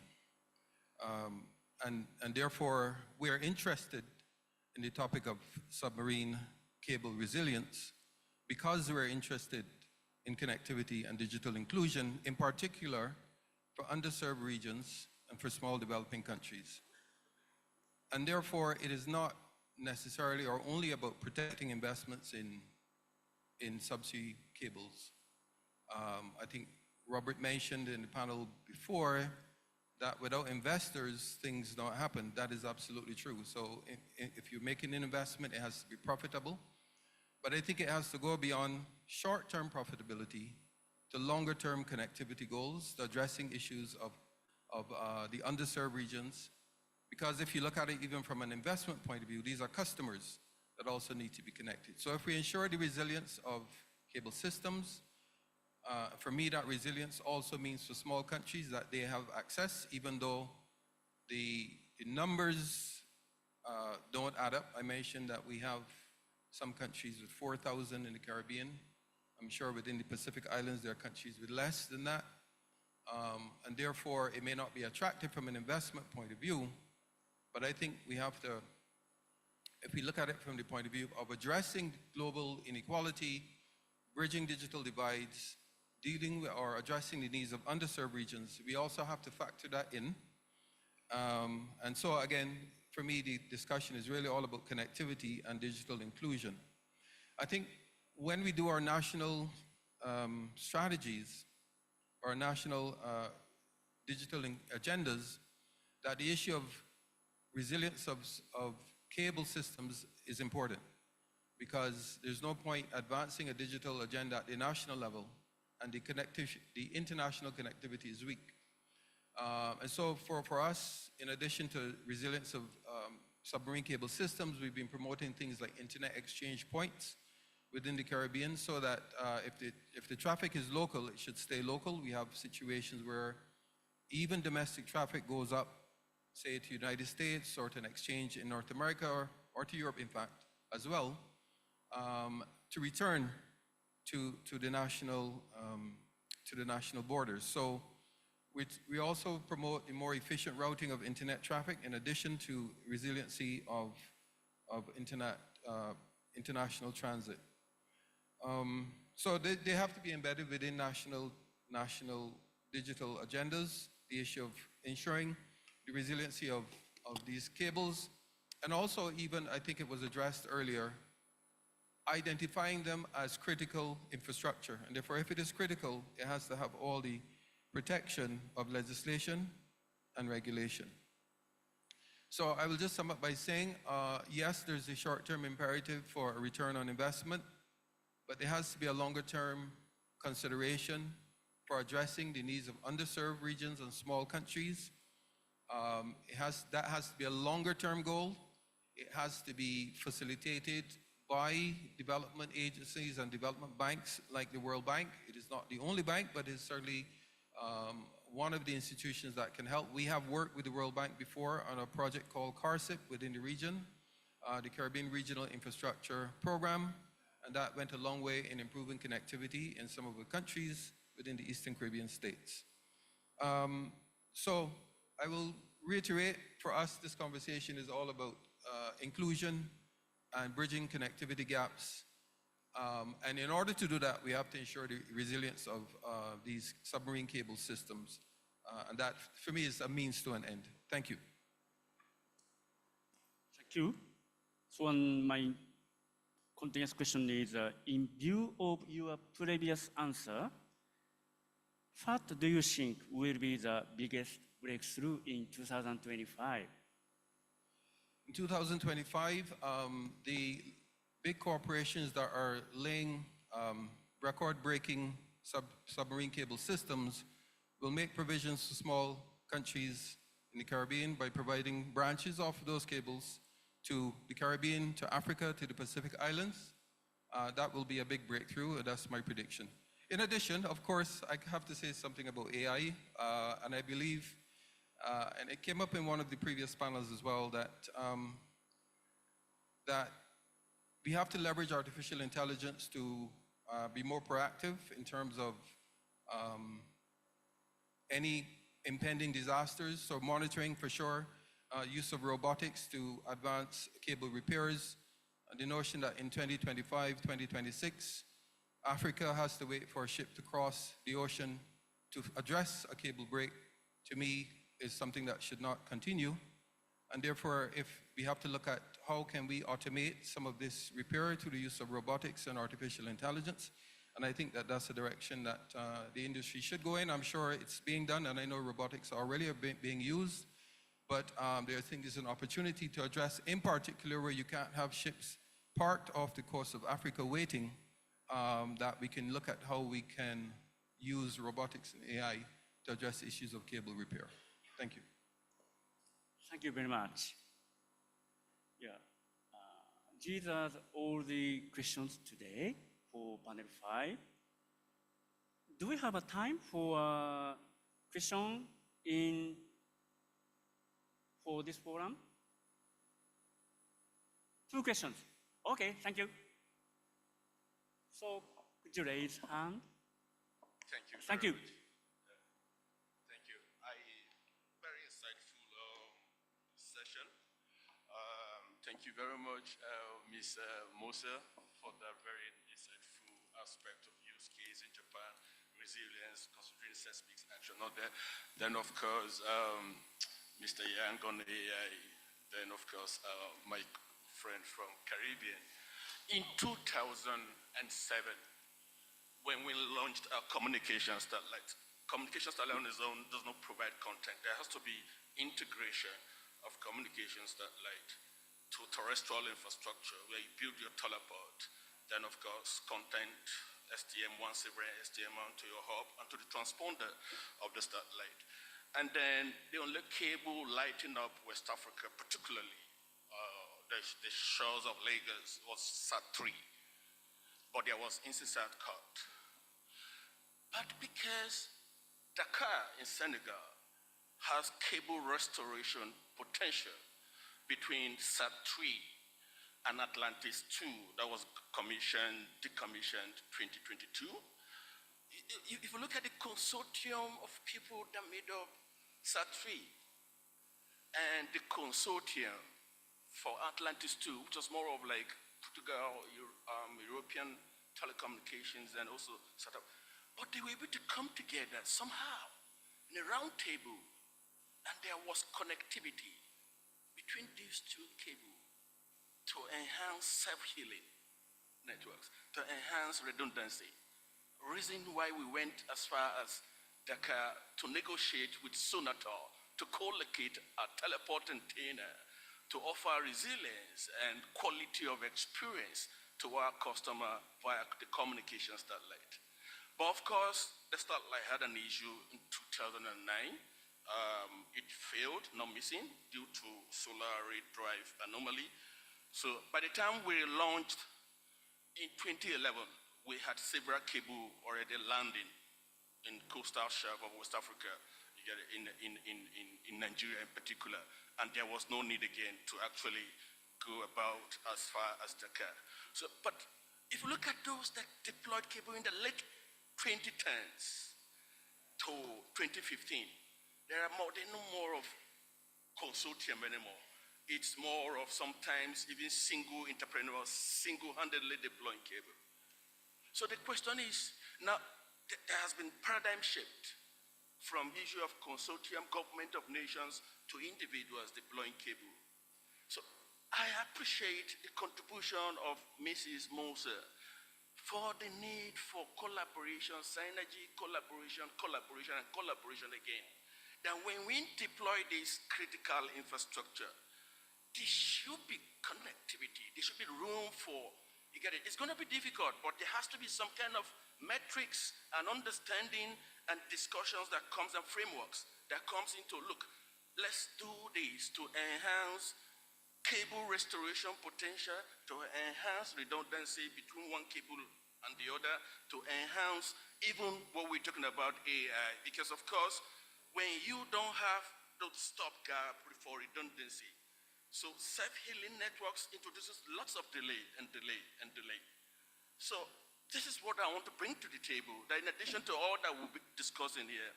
And therefore, we are interested in the topic of submarine cable resilience because we're interested in connectivity and digital inclusion, in particular for underserved regions and for small developing countries. And therefore, it is not necessarily or only about protecting investments in subsea cables. I think Robert mentioned in the panel before that without investors, things don't happen. That is absolutely true. So if you're making an investment, it has to be profitable. But I think it has to go beyond short-term profitability to longer-term connectivity goals, to addressing issues of the underserved regions. Because if you look at it even from an investment point of view, these are customers that also need to be connected. So if we ensure the resilience of cable systems, for me, that resilience also means for small countries that they have access, even though the numbers don't add up. I mentioned that we have some countries with 4,000 in the Caribbean. I'm sure within the Pacific Islands, there are countries with less than that. And therefore, it may not be attractive from an investment point of view, but I think we have to, if we look at it from the point of view of addressing global inequality, bridging digital divides, dealing with or addressing the needs of underserved regions, we also have to factor that in. And so again, for me, the discussion is really all about connectivity and digital inclusion. I think when we do our national strategies or national digital agendas, that the issue of resilience of cable systems is important, because there's no point advancing a digital agenda at the national level and the international connectivity is weak. And so for us, in addition to resilience of submarine cable systems, we've been promoting things like internet exchange points within the Caribbean, so that if the traffic is local, it should stay local. We have situations where even domestic traffic goes up, say to the United States or to an exchange in North America or to Europe, in fact, as well, to return to the national borders. So we also promote a more efficient routing of internet traffic in addition to resiliency of international transit. So they have to be embedded within national digital agendas, the issue of ensuring the resiliency of these cables, and also even, I think it was addressed earlier, identifying them as critical infrastructure. And therefore, if it is critical, it has to have all the protection of legislation and regulation. So I will just sum up by saying, yes, there's a short-term imperative for a return on investment, but there has to be a longer-term consideration for addressing the needs of underserved regions and small countries. That has to be a longer-term goal. It has to be facilitated by development agencies and development banks like the World Bank. It is not the only bank, but it's certainly one of the institutions that can help. We have worked with the World Bank before on a project called CARSIP within the region, the Caribbean Regional Infrastructure Program, and that went a long way in improving connectivity in some of the countries within the Eastern Caribbean states. So I will reiterate, for us, this conversation is all about inclusion and bridging connectivity gaps. And in order to do that, we have to ensure the resilience of these submarine cable systems. And that, for me, is a means to an end. Thank you. Thank you. So my continuous question is, in view of your previous answer, what do you think will be the biggest breakthrough in 2025? In 2025, the big corporations that are laying record-breaking submarine cable systems will make provisions for small countries in the Caribbean by providing branches off those cables to the Caribbean, to Africa, to the Pacific Islands. That will be a big breakthrough. That's my prediction. In addition, of course, I have to say something about AI, and I believe, and it came up in one of the previous panels as well, that we have to leverage artificial intelligence to be more proactive in terms of any impending disasters, so monitoring for sure, use of robotics to advance cable repairs, the notion that in 2025, 2026, Africa has to wait for a ship to cross the ocean to address a cable break, to me, is something that should not continue. And therefore, if we have to look at how can we automate some of this repair through the use of robotics and artificial intelligence, and I think that that's the direction that the industry should go in. I'm sure it's being done, and I know robotics already are being used, but I think there's an opportunity to address, in particular, where you can't have ships parked off the coast of Africa waiting, that we can look at how we can use robotics and AI to address issues of cable repair. Thank you. Thank you very much. Yeah, these are all the questions today for panel 5. Do we have a time for a question for this forum? 2 questions. Okay, thank you. So, could you raise hand? Thank you. Thank you. Thank you. Very insightful session. Thank you very much, Ms. Moser, for that very insightful aspect of use case in Japan, resilience, considering seismic action, not there. Then, of course, Mr. Yang on AI. Then, of course, my friend from Caribbean. In 2007, when we launched our communication satellite on its own does not provide content. There has to be integration of communication satellite to terrestrial infrastructure where you build your teleport, then of course content, STM1, Submarine, STM1 to your hub and to the transponder of the satellite. And then the only cable lighting up West Africa, particularly the shores of Lagos, was SAT3, but there was incessant cut. But because Dakar in Senegal has cable restoration potential between SAT3 and Atlantis 2 that was decommissioned 2022, if you look at the consortium of people that made up SAT3 and the consortium for Atlantis 2, which was more of like Portugal, European Telecommunications, and also set up. But they were able to come together somehow in a round table, and there was connectivity between these 2 cables to enhance self-healing networks, to enhance redundancy. Reason why we went as far as Dakar to negotiate with Sonator to co-locate a teleport antenna to offer resilience and quality of experience to our customer via the communication satellite. But of course, the satellite had an issue in 2009. It failed, not missing, due to solar array drive anomaly. So by the time we launched in 2011, we had several cable already landing in coastal shelf of West Africa, you get it, in Nigeria in particular. And there was no need again to actually go about as far as Dakar. So, but if you look at those that deployed cable in the late 2010s to 2015, there are no more of consortium anymore. It's more of sometimes even single entrepreneurs, single-handedly deploying cable. So the question is, now there has been paradigm shift from issue of consortium, government of nations, to individuals deploying cable. So I appreciate the contribution of Mrs. Moser for the need for collaboration, synergy, collaboration, and collaboration again. That when we deploy this critical infrastructure, there should be connectivity, there should be room for, you get it, it's gonna be difficult, but there has to be some kind of metrics and understanding and discussions that comes and frameworks that comes into, look, let's do this to enhance cable restoration potential to enhance redundancy between one cable and the other, to enhance even what we're talking about AI. Because of course, when you don't have the stopgap for redundancy, so self-healing networks introduces lots of delay and delay and delay. So this is what I want to bring to the table, that in addition to all that we'll be discussing here,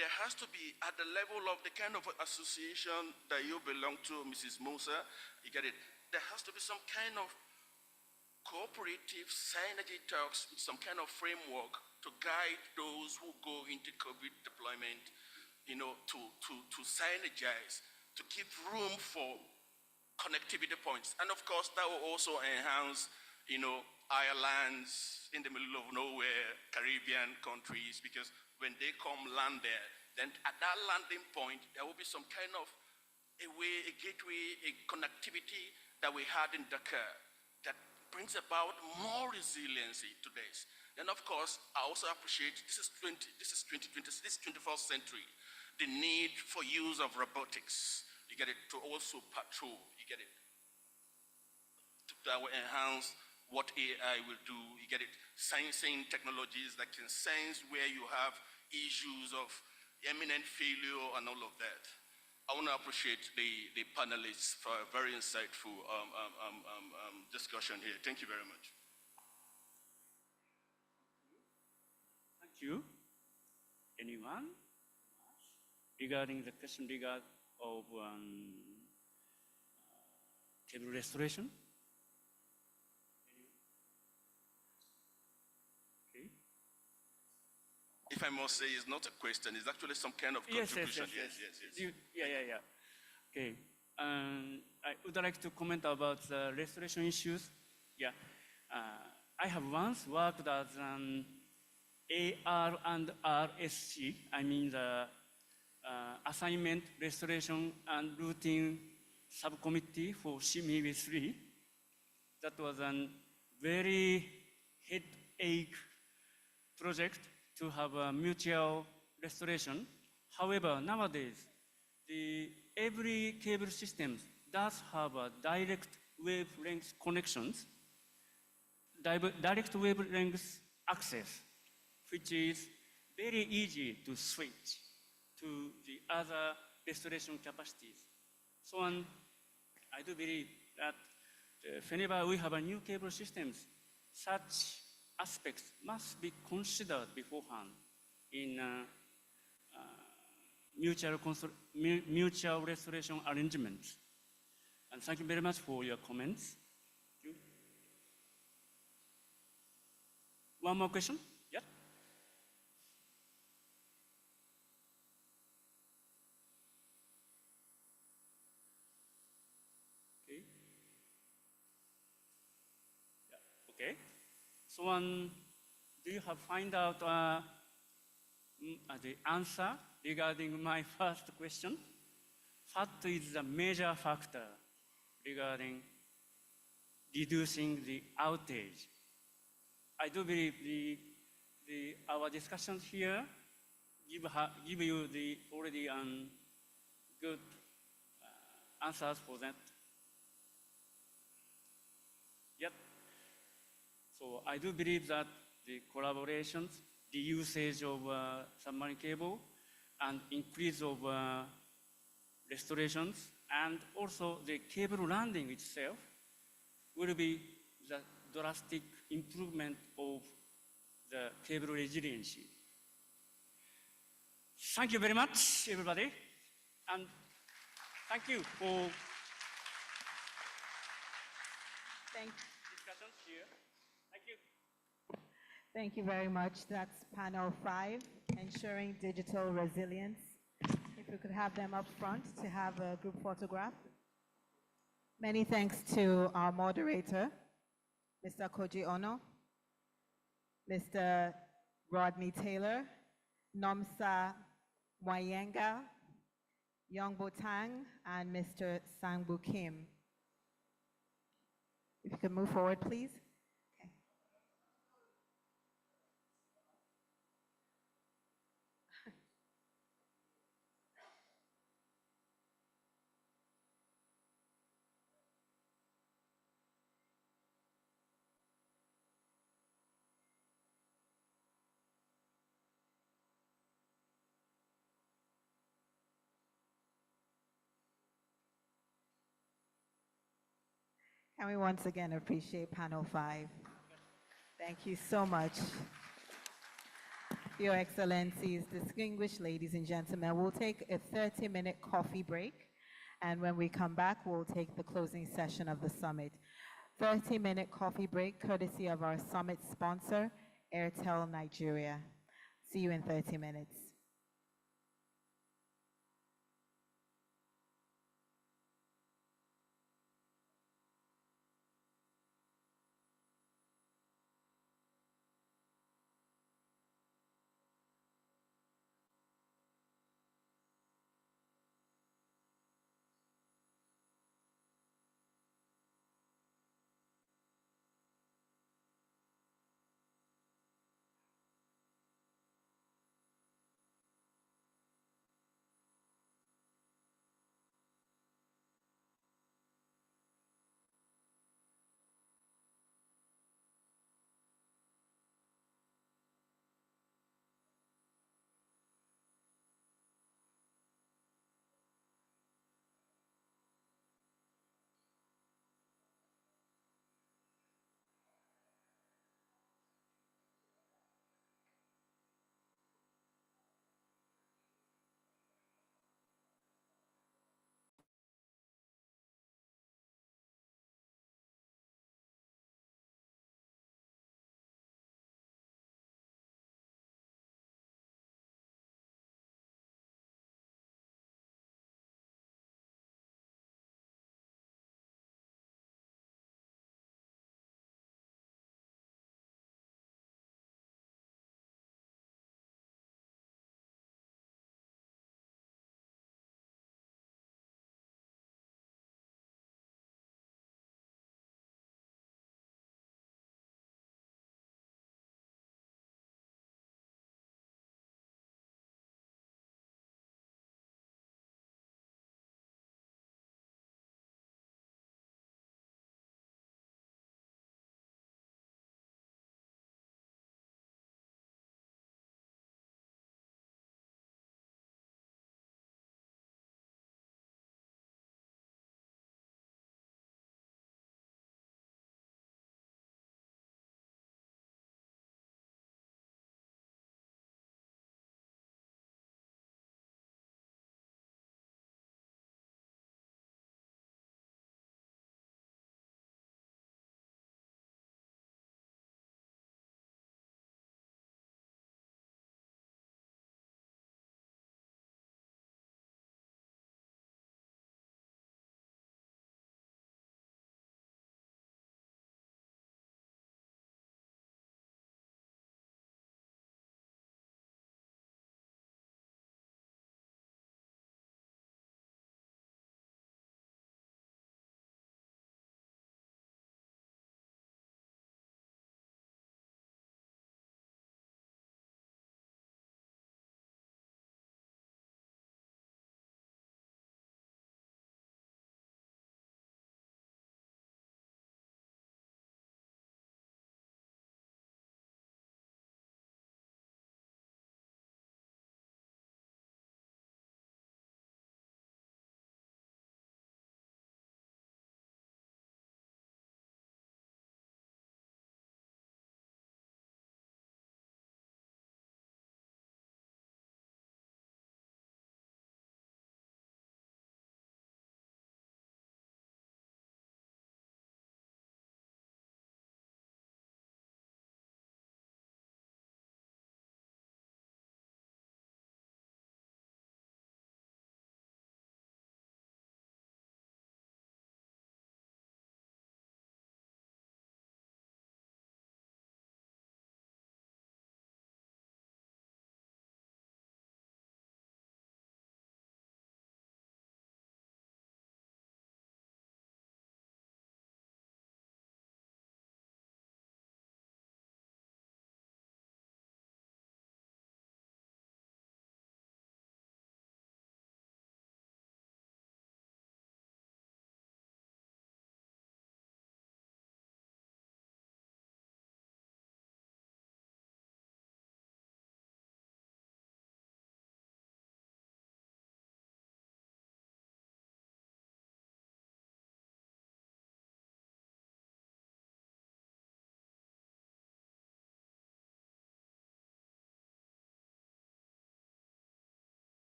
there has to be at the level of the kind of association that you belong to, Mrs. Musa, you get it, there has to be some kind of cooperative synergy talks with some kind of framework to guide those who go into COVID deployment, you know, to synergize, to give room for connectivity points. And of course, that will also enhance, you know, islands in the middle of nowhere, Caribbean countries, because when they come land there, then at that landing point, there will be some kind of a way, a gateway, a connectivity that we had in Dakar that brings about more resiliency to this. And of course, I also appreciate this is 21st century, the need for use of robotics, you get it, to also patrol, you get it, that will enhance what AI will do, you get it, sensing technologies that can sense where you have issues of imminent failure and all of that. I want to appreciate the panelists for a very insightful discussion here. Thank you very much. Thank you. Anyone regarding the question of cable restoration? Okay. If I must say, it's not a question, it's actually some kind of contribution. Yes. Yeah. Okay. I would like to comment about the restoration issues. Yeah. I have once worked as an AR and RSC, I mean the Assignment, Restoration and Routing Subcommittee for CMIB3. That was a very headache project to have a mutual restoration. However, nowadays, every cable system does have a direct wavelength connections, direct wavelength access, which is very easy to switch to the other restoration capacities. So I do believe that whenever we have a new cable systems, such aspects must be considered beforehand in mutual restoration arrangements. And thank you very much for your comments. Thank you. One more question? Yeah. Okay. Yeah. Okay. So do you have find out the answer regarding my first question? What is the major factor regarding reducing the outage? I do believe our discussions here give you the already good answers for that. Yep. So I do believe that the collaborations, the usage of submarine cable, and increase of restorations, and also the cable landing itself will be the drastic improvement of the cable resiliency. Thank you very much, everybody, and thank you for discussions here. Thank you. Thank you very much. That's panel 5, ensuring digital resilience. If we could have them up front to have a group photograph. Many thanks to our moderator, Mr. Koji Ono, Mr. Rodney Taylor, Nomsa Mwayenga, Yongbo Tang, and Mr. Sangbu Kim. If you could move forward, please. Okay. Can we once again appreciate panel 5? Thank you so much. Your Excellencies, distinguished ladies and gentlemen, we'll take a 30-minute coffee break, and when we come back, we'll take the closing session of the summit. 30-minute coffee break, courtesy of our summit sponsor, Airtel Nigeria. See you in 30 minutes.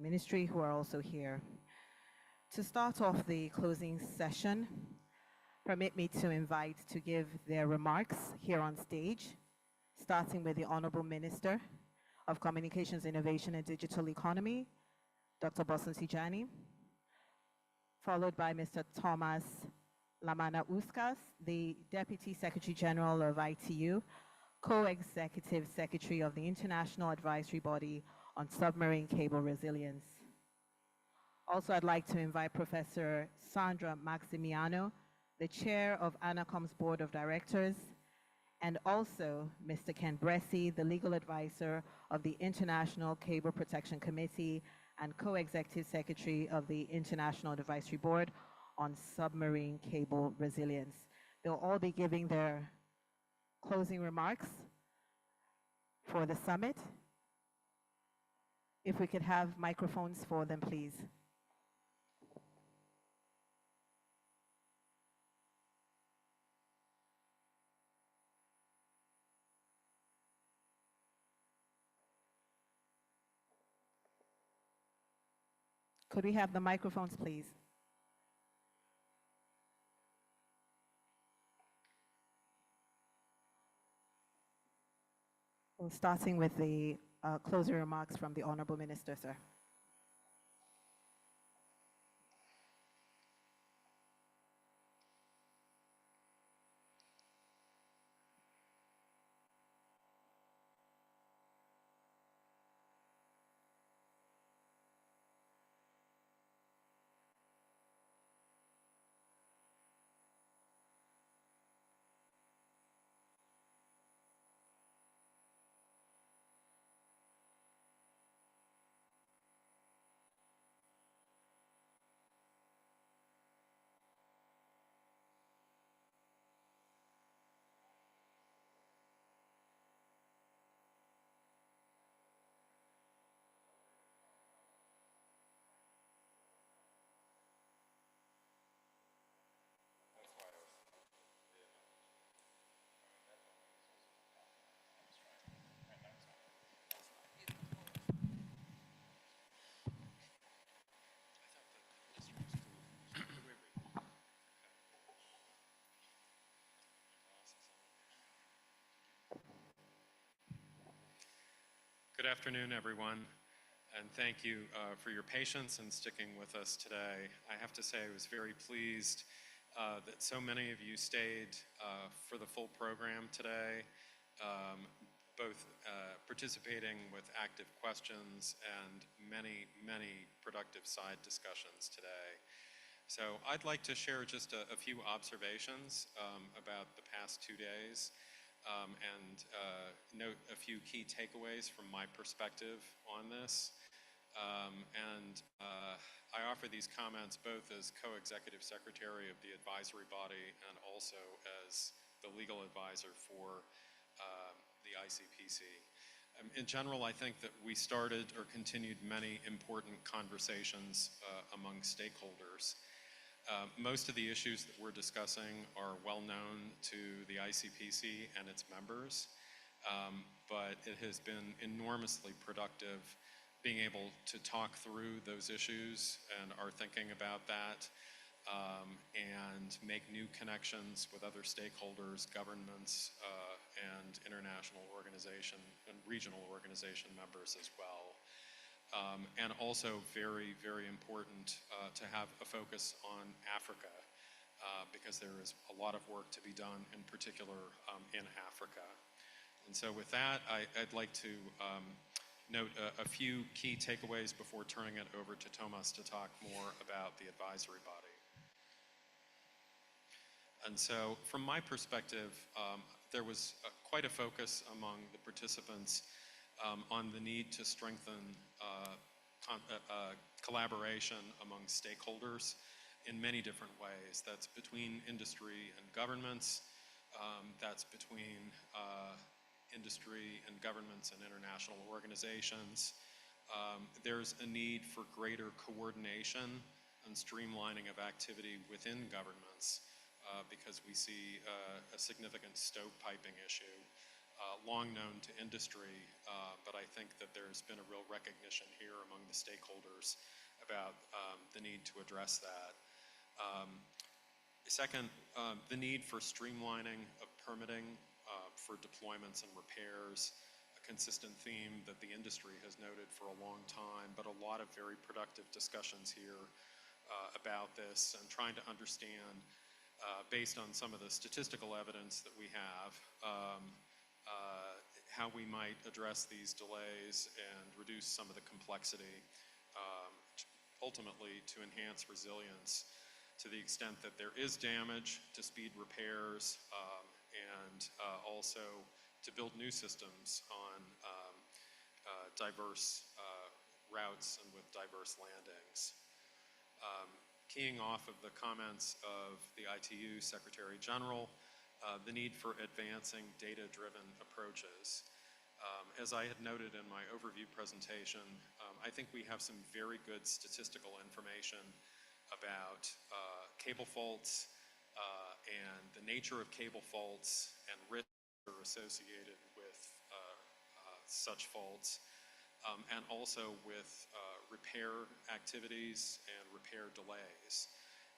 Ministry who are also here. To start off the closing session, permit me to invite to give their remarks here on stage, starting with the Honorable Minister of Communications, Innovation and Digital Economy, Dr. Bosun Tijani, followed by Mr. Tomas Lamanauskas, the Deputy Secretary General of ITU, Co-Executive Secretary of the International Advisory Body on Submarine Cable Resilience. Also, I'd like to invite Professor Sandra Maximiano, the Chair of ANACOM's Board of Directors, and also Mr. Ken Bressie, the Legal Advisor of the International Cable Protection Committee and Co-Executive Secretary of the International Advisory Board on Submarine Cable Resilience. They'll all be giving their closing remarks for the summit. If we could have microphones for them, please. Could we have the microphones, please? Well, starting with the closing remarks from the Honorable Minister, sir. Good afternoon, everyone, and thank you for your patience and sticking with us today. I have to say I was very pleased that so many of you stayed for the full program today, both participating with active questions and many, many productive side discussions today. So I'd like to share just a few observations about the past 2 days. And note a few key takeaways from my perspective on this. I offer these comments both as co-executive secretary of the advisory body and also as the legal advisor for the ICPC. In general, I think that we started or continued many important conversations among stakeholders. Most of the issues that we're discussing are well known to the ICPC and its members, but it has been enormously productive being able to talk through those issues and our thinking about that and make new connections with other stakeholders, governments, and international organization and regional organization members as well. And also very, very important to have a focus on Africa because there is a lot of work to be done, in particular in Africa. And so with that, I'd like to note a few key takeaways before turning it over to Tomas to talk more about the advisory body. And so from my perspective, there was quite a focus among the participants on the need to strengthen collaboration among stakeholders in many different ways. That's between industry and governments, that's between industry and governments and international organizations. There's a need for greater coordination and streamlining of activity within governments because we see a significant stovepiping issue long known to industry, but I think that there's been a real recognition here among the stakeholders about the need to address that. Second, the need for streamlining of permitting for deployments and repairs, a consistent theme that the industry has noted for a long time, but a lot of very productive discussions here about this and trying to understand, based on some of the statistical evidence that we have, how we might address these delays and reduce some of the complexity, ultimately to enhance resilience to the extent that there is damage, to speed repairs, and also to build new systems on diverse routes and with diverse landings. Keying off of the comments of the ITU Secretary General, the need for advancing data-driven approaches. As I had noted in my overview presentation, I think we have some very good statistical information about cable faults and the nature of cable faults and risks that are associated with such faults, and also with repair activities and repair delays.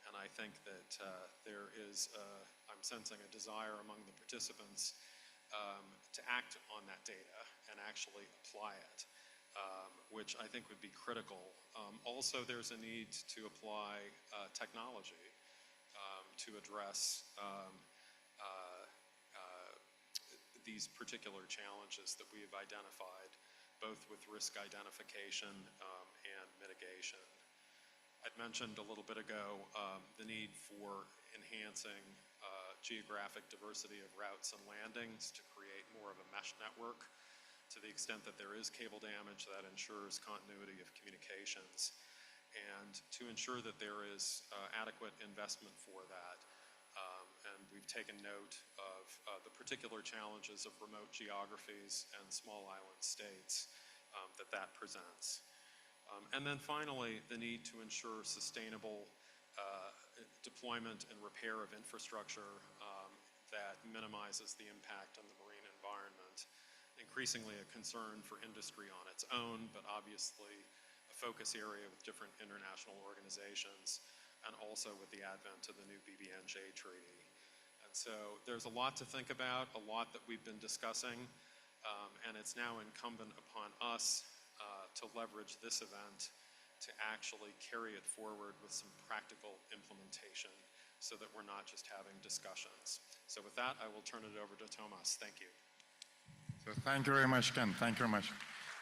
And I think that there is, I'm sensing a desire among the participants to act on that data and actually apply it, which I think would be critical. Also, there's a need to apply technology to address these particular challenges that we have identified, both with risk identification and mitigation. I'd mentioned a little bit ago the need for enhancing geographic diversity of routes and landings to create more of a mesh network. To the extent that there is cable damage, that ensures continuity of communications, and to ensure that there is adequate investment for that. And we've taken note of the particular challenges of remote geographies and small island states that presents. And then finally, the need to ensure sustainable deployment and repair of infrastructure that minimizes the impact on the marine environment. Increasingly a concern for industry on its own, but obviously a focus area with different international organizations, and also with the advent of the new BBNJ treaty. And so there's a lot to think about, a lot that we've been discussing, and it's now incumbent upon us to leverage this event to actually carry it forward with some practical implementation so that we're not just having discussions. So with that, I will turn it over to Tomas. Thank you. So thank you very much, Ken. Thank you very much.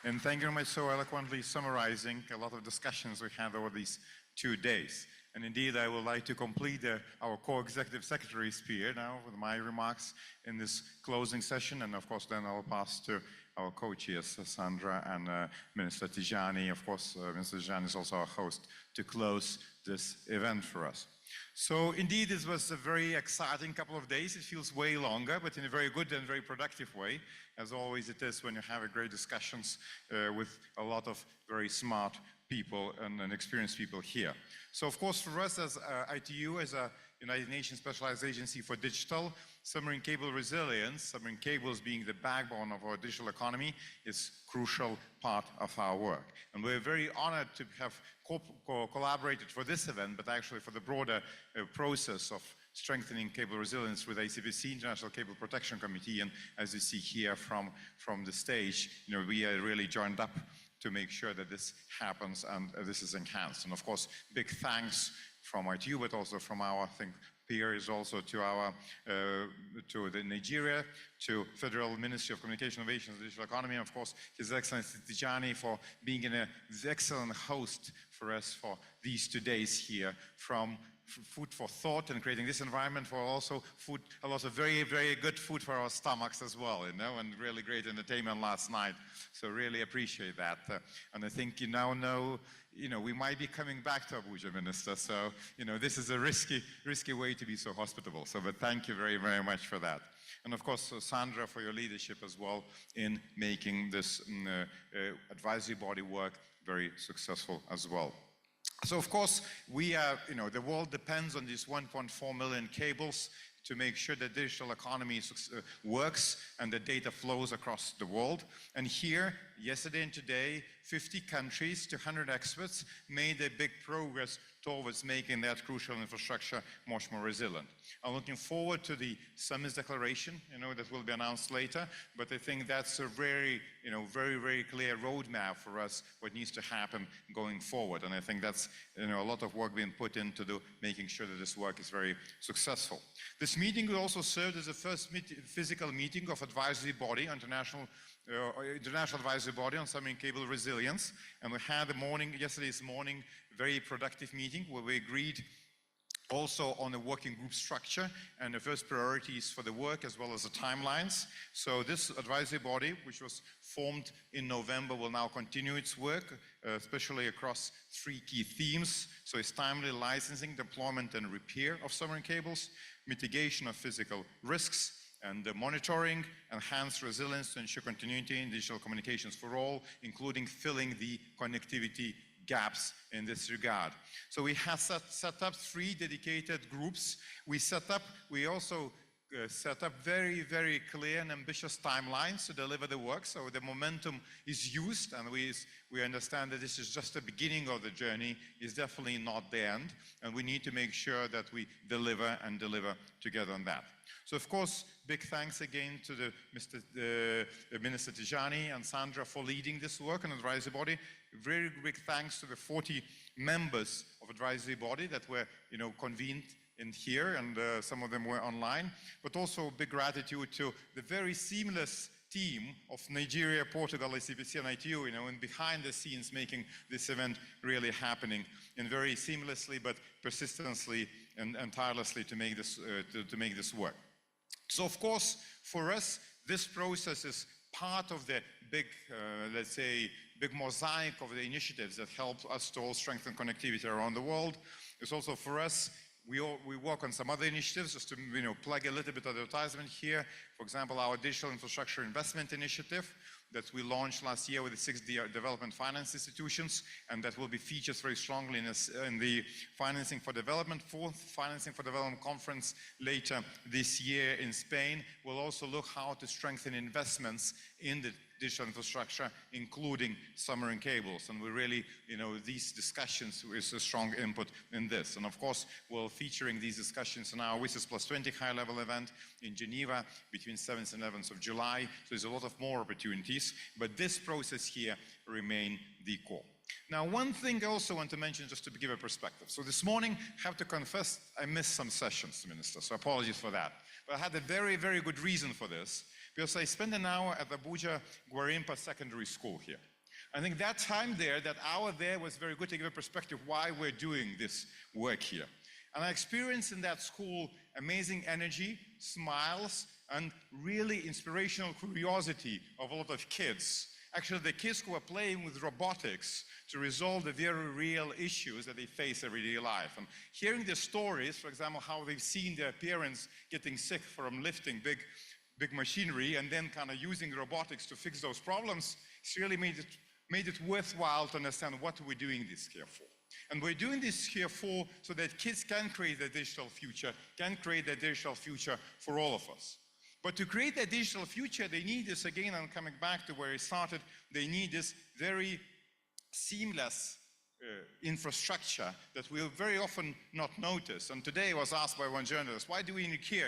And thank you very much so eloquently summarizing a lot of discussions we had over these 2 days. And indeed, I would like to complete our co-executive secretary's peer now with my remarks in this closing session. And of course, then I'll pass to our co-chairs, Sandra and Minister Tijani. Of course, Minister Tijani is also our host to close this event for us. So indeed, this was a very exciting couple of days. It feels way longer, but in a very good and very productive way, as always it is when you have great discussions with a lot of very smart people and experienced people here. So of course, for us as ITU, as a United Nations Specialized Agency for Digital, submarine cable resilience, submarine cables being the backbone of our digital economy, is a crucial part of our work. And we're very honored to have collaborated for this event, but actually for the broader process of strengthening cable resilience with ACPC, International Cable Protection Committee. And as you see here from the stage, we are really joined up to make sure that this happens and this is enhanced. And of course, big thanks from ITU, but also from our, I think, peers also to our, to the Nigeria, to Federal Ministry of Communication, Innovation and Digital Economy, and of course, His Excellency Tijani for being an excellent host for us for these 2 days here, from food for thought and creating this environment for also food, a lot of very, very good food for our stomachs as well, and really great entertainment last night. So really appreciate that. And I think you now know, we might be coming back to Abuja, Minister. So, this is a risky way to be so hospitable. So, but thank you very, very much for that. And of course, Sandra, for your leadership as well in making this advisory body work very successful as well. So of course, we are, the world depends on these 1.4 million cables to make sure that digital economy works and the data flows across the world. And here, yesterday and today, 50 countries, 200 experts made a big progress towards making that crucial infrastructure much more resilient. I'm looking forward to the summit's declaration, that will be announced later, but I think that's a very, very clear roadmap for us, what needs to happen going forward. And I think that's, a lot of work being put into making sure that this work is very successful. This meeting will also serve as the first physical meeting of advisory body, international advisory body on submarine cable resilience. And we had yesterday's morning, very productive meeting where we agreed also on the working group structure and the first priorities for the work as well as the timelines. So this advisory body, which was formed in November, will now continue its work, especially across 3 key themes. So it's timely licensing, deployment and repair of submarine cables, mitigation of physical risks, and monitoring, enhanced resilience to ensure continuity in digital communications for all, including filling the connectivity gaps in this regard. So we have set up 3 dedicated groups. We also set up very, very clear and ambitious timelines to deliver the work. So the momentum is used, and we understand that this is just the beginning of the journey. It's definitely not the end, and we need to make sure that we deliver and deliver together on that. So of course, big thanks again to Minister Tijani and Sandra for leading this work and advisory body. Very big thanks to the 40 members of advisory body that were, convened in here, and some of them were online. But also big gratitude to the very seamless team of Nigeria, Portugal, ACPC, and ITU, and behind the scenes making this event really happening, and very seamlessly but persistently and tirelessly to make this work. So of course, for us, this process is part of the big, let's say, big mosaic of the initiatives that help us to all strengthen connectivity around the world. It's also for us, we work on some other initiatives, just to plug a little bit of advertisement here. For example, our Digital Infrastructure Investment Initiative that we launched last year with the 6 development finance institutions, and that will be featured very strongly in the Financing for Development, 4th Financing for Development Conference later this year in Spain. We'll also look how to strengthen investments in the digital infrastructure, including submarine cables. And we really, these discussions is a strong input in this. And of course, we're featuring these discussions in our WISIS Plus 20 high-level event in Geneva between 7th and 11th of July. So there's a lot of more opportunities, but this process here remain the core. Now, one thing I also want to mention, just to give a perspective. So this morning, I have to confess, I missed some sessions, Minister, so apologies for that. But I had a very, very good reason for this, because I spent an hour at the Abuja Gwarimpa Secondary School here. I think that time there, that hour there was very good to give a perspective why we're doing this work here. And I experienced in that school amazing energy, smiles, and really inspirational curiosity of a lot of kids. Actually, the kids who are playing with robotics to resolve the very real issues that they face everyday life. And hearing the stories, for example, how they've seen their parents getting sick from lifting big machinery and then kind of using robotics to fix those problems, it's really made it worthwhile to understand what we're doing this here for. And we're doing this here so that kids can create a digital future, for all of us. But to create a digital future, they need this, again, I'm coming back to where I started, they need this very seamless infrastructure that we'll very often not notice. And today I was asked by one journalist, why do we care?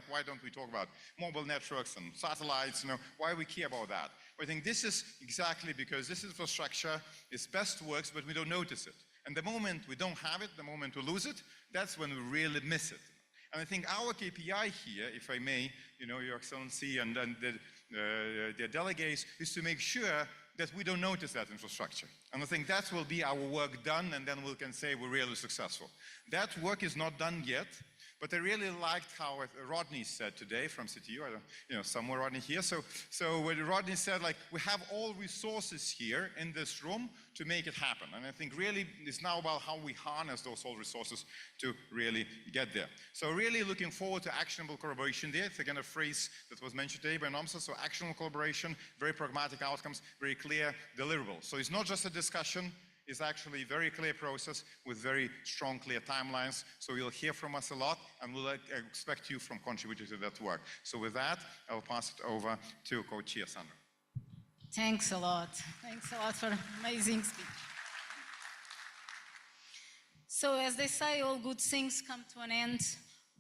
Why don't we talk about mobile networks and satellites? Why we care about that? I think this is exactly because this infrastructure is best works, but we don't notice it. And the moment we don't have it, the moment we lose it, that's when we really miss it. And I think our KPI here, if I may, Your Excellency and the delegates, is to make sure that we don't notice that infrastructure. And I think that will be our work done, and then we can say we're really successful. That work is not done yet, but I really liked how Rodney said today from CTU, somewhere Rodney here. So what Rodney said, we have all resources here in this room to make it happen. And I think really it's now about how we harness those all resources to really get there. So really looking forward to actionable collaboration there. It's again a phrase that was mentioned today by Nomsa. So actionable collaboration, very pragmatic outcomes, very clear deliverables. So it's not just a discussion, is actually a very clear process with very strong, clear timelines. So you'll hear from us a lot, and we'll expect you from contributing to that work. So with that, I'll pass it over to co-chair Sandra. Thanks a lot. Thanks a lot for an amazing speech. So as they say, all good things come to an end,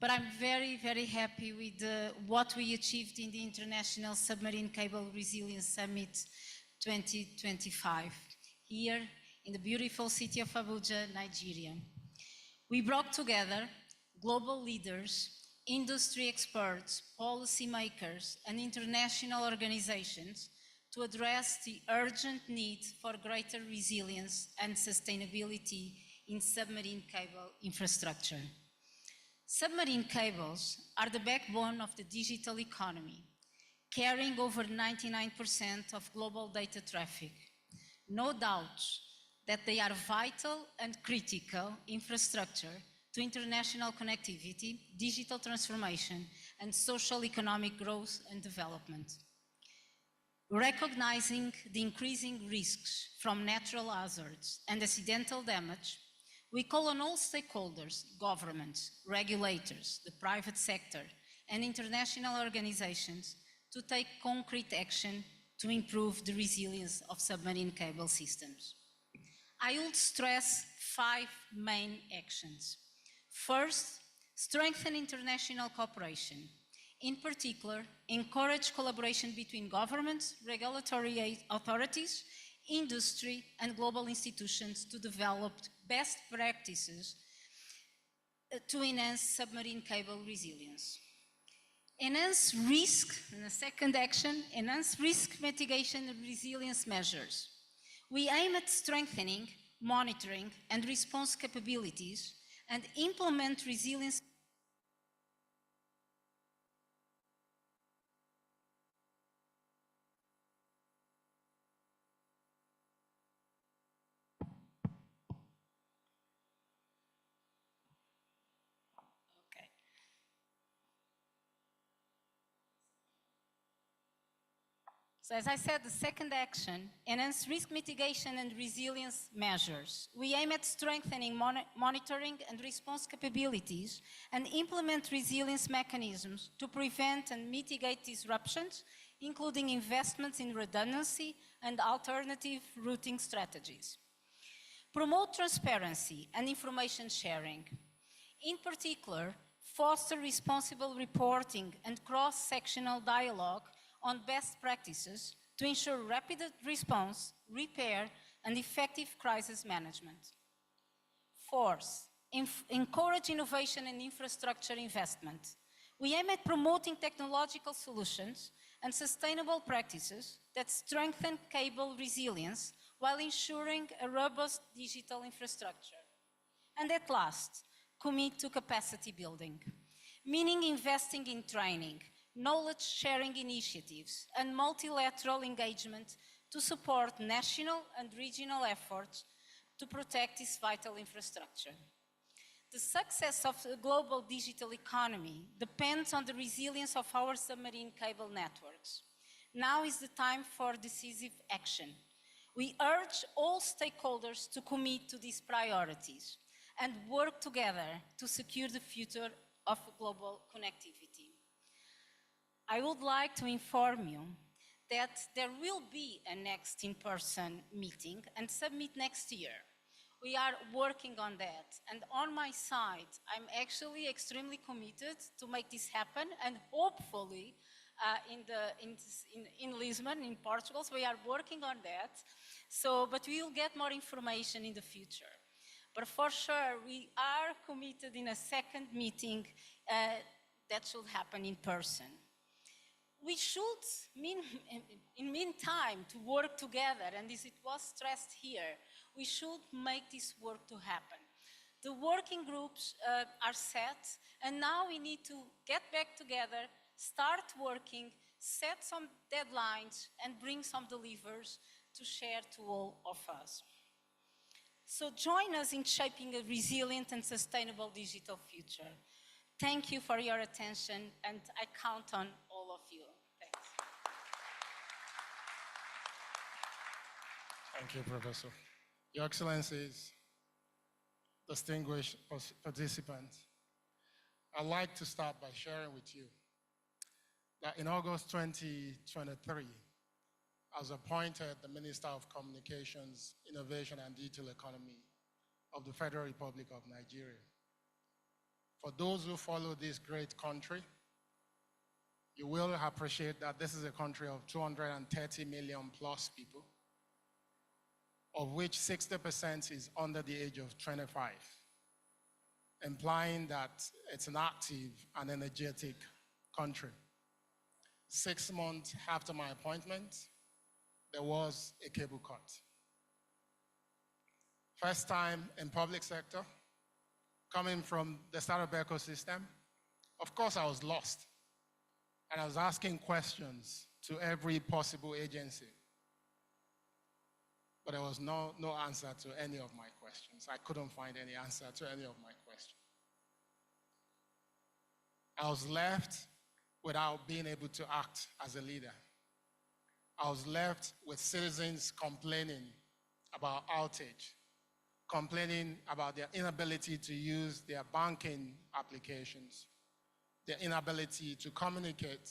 but I'm very, very happy with what we achieved in the International Submarine Cable Resilience Summit 2025, here in the beautiful city of Abuja, Nigeria. We brought together global leaders, industry experts, policymakers, and international organizations to address the urgent need for greater resilience and sustainability in submarine cable infrastructure. Submarine cables are the backbone of the digital economy, carrying over 99% of global data traffic. No doubt that they are vital and critical infrastructure to international connectivity, digital transformation, and social economic growth and development. Recognizing the increasing risks from natural hazards and accidental damage, we call on all stakeholders, governments, regulators, the private sector, and international organizations to take concrete action to improve the resilience of submarine cable systems. I would stress 5 main actions. First, strengthen international cooperation. In particular, encourage collaboration between governments, regulatory authorities, industry, and global institutions to develop best practices to enhance submarine cable resilience. Enhance risk, and the second action, enhance risk mitigation and resilience measures. We aim at strengthening, monitoring, and response capabilities and implement resilience. So as I said, the second action, enhance risk mitigation and resilience measures. We aim at strengthening monitoring and response capabilities and implement resilience mechanisms to prevent and mitigate disruptions, including investments in redundancy and alternative routing strategies. Promote transparency and information sharing. In particular, foster responsible reporting and cross-sectional dialogue on best practices to ensure rapid response, repair, and effective crisis management. Fourth, encourage innovation and infrastructure investment. We aim at promoting technological solutions and sustainable practices that strengthen cable resilience while ensuring a robust digital infrastructure. And at last, commit to capacity building, meaning investing in training, knowledge-sharing initiatives, and multilateral engagement to support national and regional efforts to protect this vital infrastructure. The success of the global digital economy depends on the resilience of our submarine cable networks. Now is the time for decisive action. We urge all stakeholders to commit to these priorities and work together to secure the future of global connectivity. I would like to inform you that there will be a next in-person meeting and summit next year. We are working on that, and on my side, I'm actually extremely committed to make this happen, and hopefully in Lisbon, in Portugal, so we are working on that. So, but we will get more information in the future. But for sure, we are committed in a second meeting that should happen in person. We should, in meantime, to work together, and as it was stressed here, we should make this work to happen. The working groups are set, and now we need to get back together, start working, set some deadlines, and bring some delivers to share to all of us. So join us in shaping a resilient and sustainable digital future. Thank you for your attention, and I count on all of you. Thanks. Thank you, Professor. Your Excellencies, distinguished participants, I'd like to start by sharing with you that in August 2023, I was appointed the Minister of Communications, Innovation and Digital Economy of the Federal Republic of Nigeria. For those who follow this great country, you will appreciate that this is a country of 230 million plus people, of which 60% is under the age of 25, implying that it's an active and energetic country. 6 months after my appointment, there was a cable cut. First time in public sector, coming from the startup ecosystem, of course I was lost. And I was asking questions to every possible agency. But there was no answer to any of my questions. I couldn't find any answer to any of my questions. I was left without being able to act as a leader. I was left with citizens complaining about outage, complaining about their inability to use their banking applications, their inability to communicate,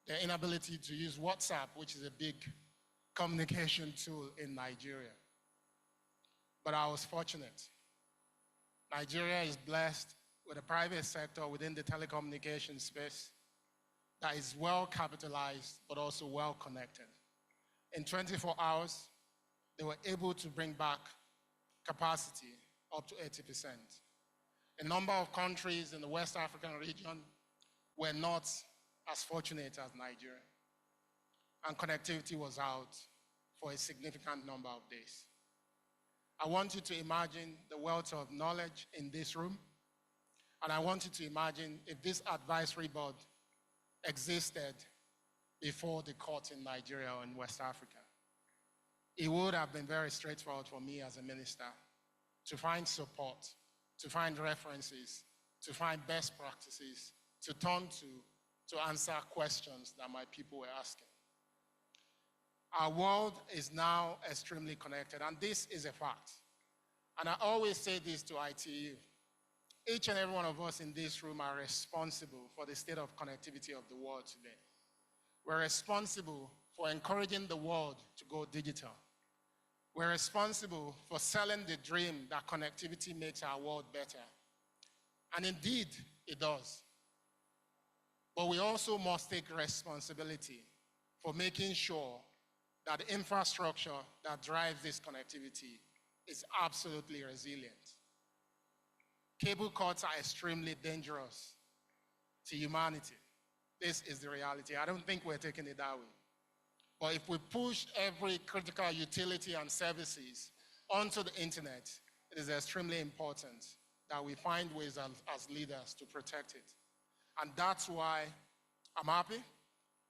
their inability to use WhatsApp, which is a big communication tool in Nigeria. But I was fortunate. Nigeria is blessed with a private sector within the telecommunications space that is well capitalized, but also well connected. In 24 hours, they were able to bring back capacity up to 80%. A number of countries in the West African region were not as fortunate as Nigeria, and connectivity was out for a significant number of days. I want you to imagine the wealth of knowledge in this room, and I want you to imagine if this advisory board existed before the court in Nigeria or in West Africa. It would have been very straightforward for me as a minister to find support, to find references, to find best practices, to turn to answer questions that my people were asking. Our world is now extremely connected, and this is a fact. And I always say this to ITU. Each and every one of us in this room are responsible for the state of connectivity of the world today. We're responsible for encouraging the world to go digital. We're responsible for selling the dream that connectivity makes our world better. And indeed, it does. But we also must take responsibility for making sure that the infrastructure that drives this connectivity is absolutely resilient. Cable cuts are extremely dangerous to humanity. This is the reality. I don't think we're taking it that way. But if we push every critical utility and services onto the internet, it is extremely important that we find ways as leaders to protect it. And that's why I'm happy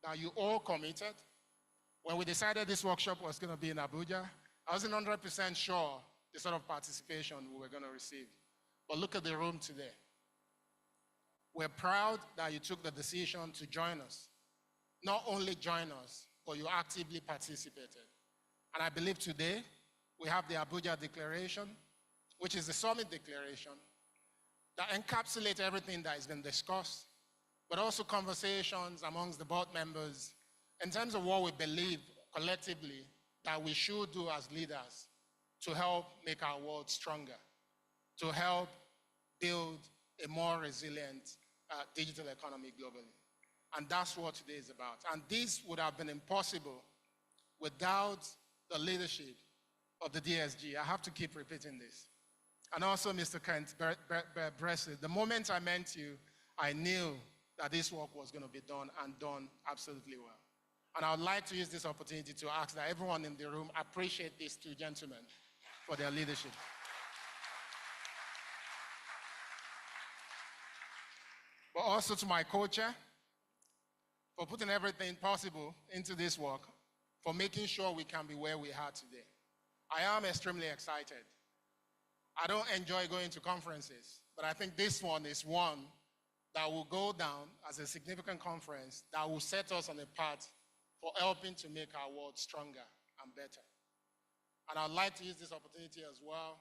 that you all committed. When we decided this workshop was going to be in Abuja, I wasn't 100% sure the sort of participation we were going to receive. But look at the room today. We're proud that you took the decision to join us. Not only join us, but you actively participated. And I believe today we have the Abuja Declaration, which is the summit declaration that encapsulates everything that has been discussed, but also conversations amongst the board members in terms of what we believe collectively that we should do as leaders to help make our world stronger, to help build a more resilient digital economy globally. And that's what today is about. And this would have been impossible without the leadership of the DSG. I have to keep repeating this. And also, Mr. Kent Bressie, the moment I met you, I knew that this work was going to be done and done absolutely well. And I would like to use this opportunity to ask that everyone in the room appreciate these two gentlemen for their leadership. But also to my co-chair for putting everything possible into this work, for making sure we can be where we are today. I am extremely excited. I don't enjoy going to conferences, but I think this one is one that will go down as a significant conference that will set us on a path for helping to make our world stronger and better. And I'd like to use this opportunity as well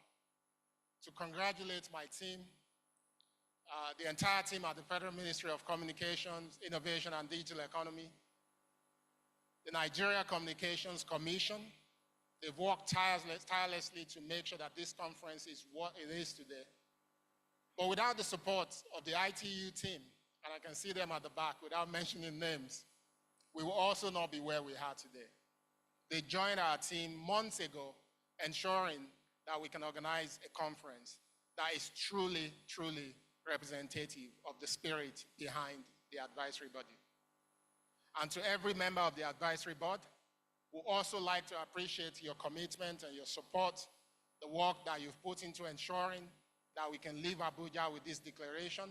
to congratulate my team, the entire team at the Federal Ministry of Communications, Innovation and Digital Economy, the Nigeria Communications Commission. They've worked tirelessly to make sure that this conference is what it is today. But without the support of the ITU team, and I can see them at the back without mentioning names, we will also not be where we are today. They joined our team months ago, ensuring that we can organize a conference that is truly, truly representative of the spirit behind the advisory body. And to every member of the advisory board, we also like to appreciate your commitment and your support, the work that you've put into ensuring that we can leave Abuja with this declaration.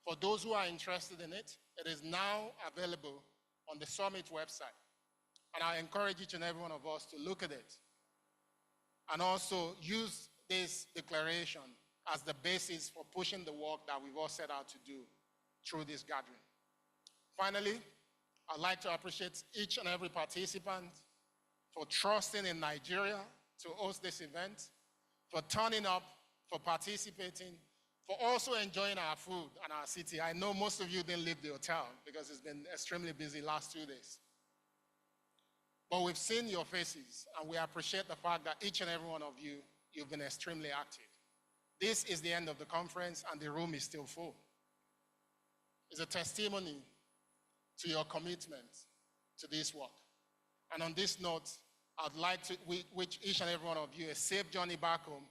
For those who are interested in it, it is now available on the summit website. And I encourage each and every one of us to look at it and also use this declaration as the basis for pushing the work that we've all set out to do through this gathering. Finally, I'd like to appreciate each and every participant for trusting in Nigeria to host this event, for turning up, for participating, for also enjoying our food and our city. I know most of you didn't leave the hotel because it's been extremely busy last 2 days. But we've seen your faces, and we appreciate the fact that each and every one of you, you've been extremely active. This is the end of the conference, and the room is still full. It's a testimony to your commitment to this work. And on this note, I'd like to wish each and every one of you a safe journey back home.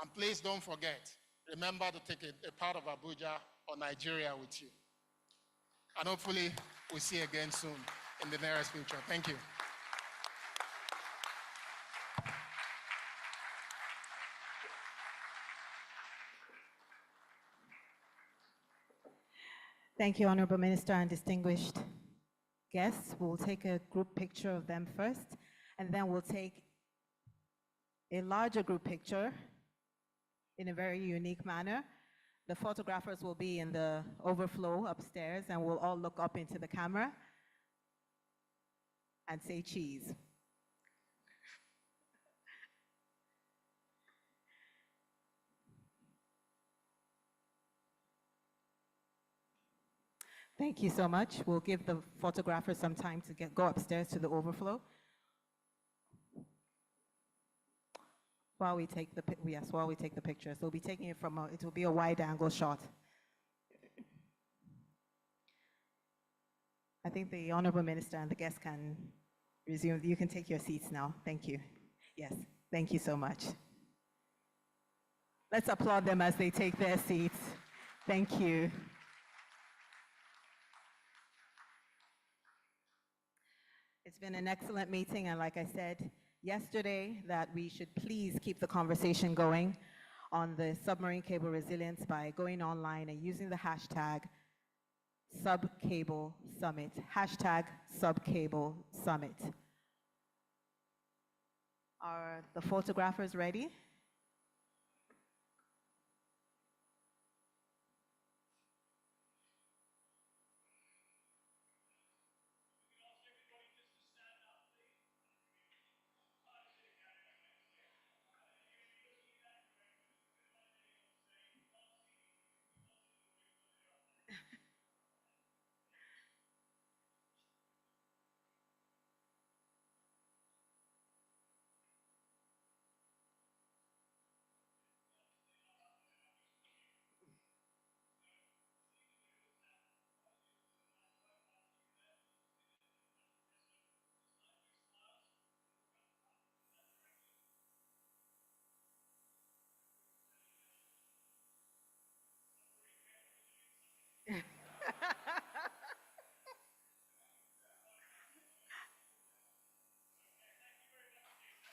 And please don't forget, remember to take a part of Abuja or Nigeria with you. And hopefully, we'll see you again soon in the nearest future. Thank you. Thank you, Honorable Minister and distinguished guests. We'll take a group picture of them first, and then we'll take a larger group picture in a very unique manner. The photographers will be in the overflow upstairs, and we'll all look up into the camera and say cheese. Thank you so much. We'll give the photographers some time to go upstairs to the overflow. While we take the pictures, we'll be taking it from it will be a wide angle shot. I think the Honorable Minister and the guests can resume. You can take your seats now. Thank you. Yes, thank you so much. Let's applaud them as they take their seats. Thank you. It's been an excellent meeting, and like I said yesterday, that we should please keep the conversation going on the submarine cable resilience by going online and using the hashtag #SubCableSummit, hashtag #SubCableSummit. Are the photographers ready?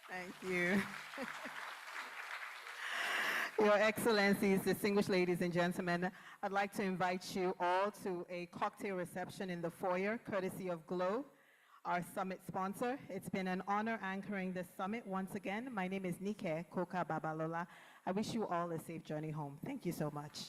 Thank you. Your Excellencies, distinguished ladies and gentlemen, I'd like to invite you all to a cocktail reception in the foyer, courtesy of Glow, our summit sponsor. It's been an honor anchoring this summit once again. My name is Nike Koka Babalola. I wish you all a safe journey home. Thank you so much.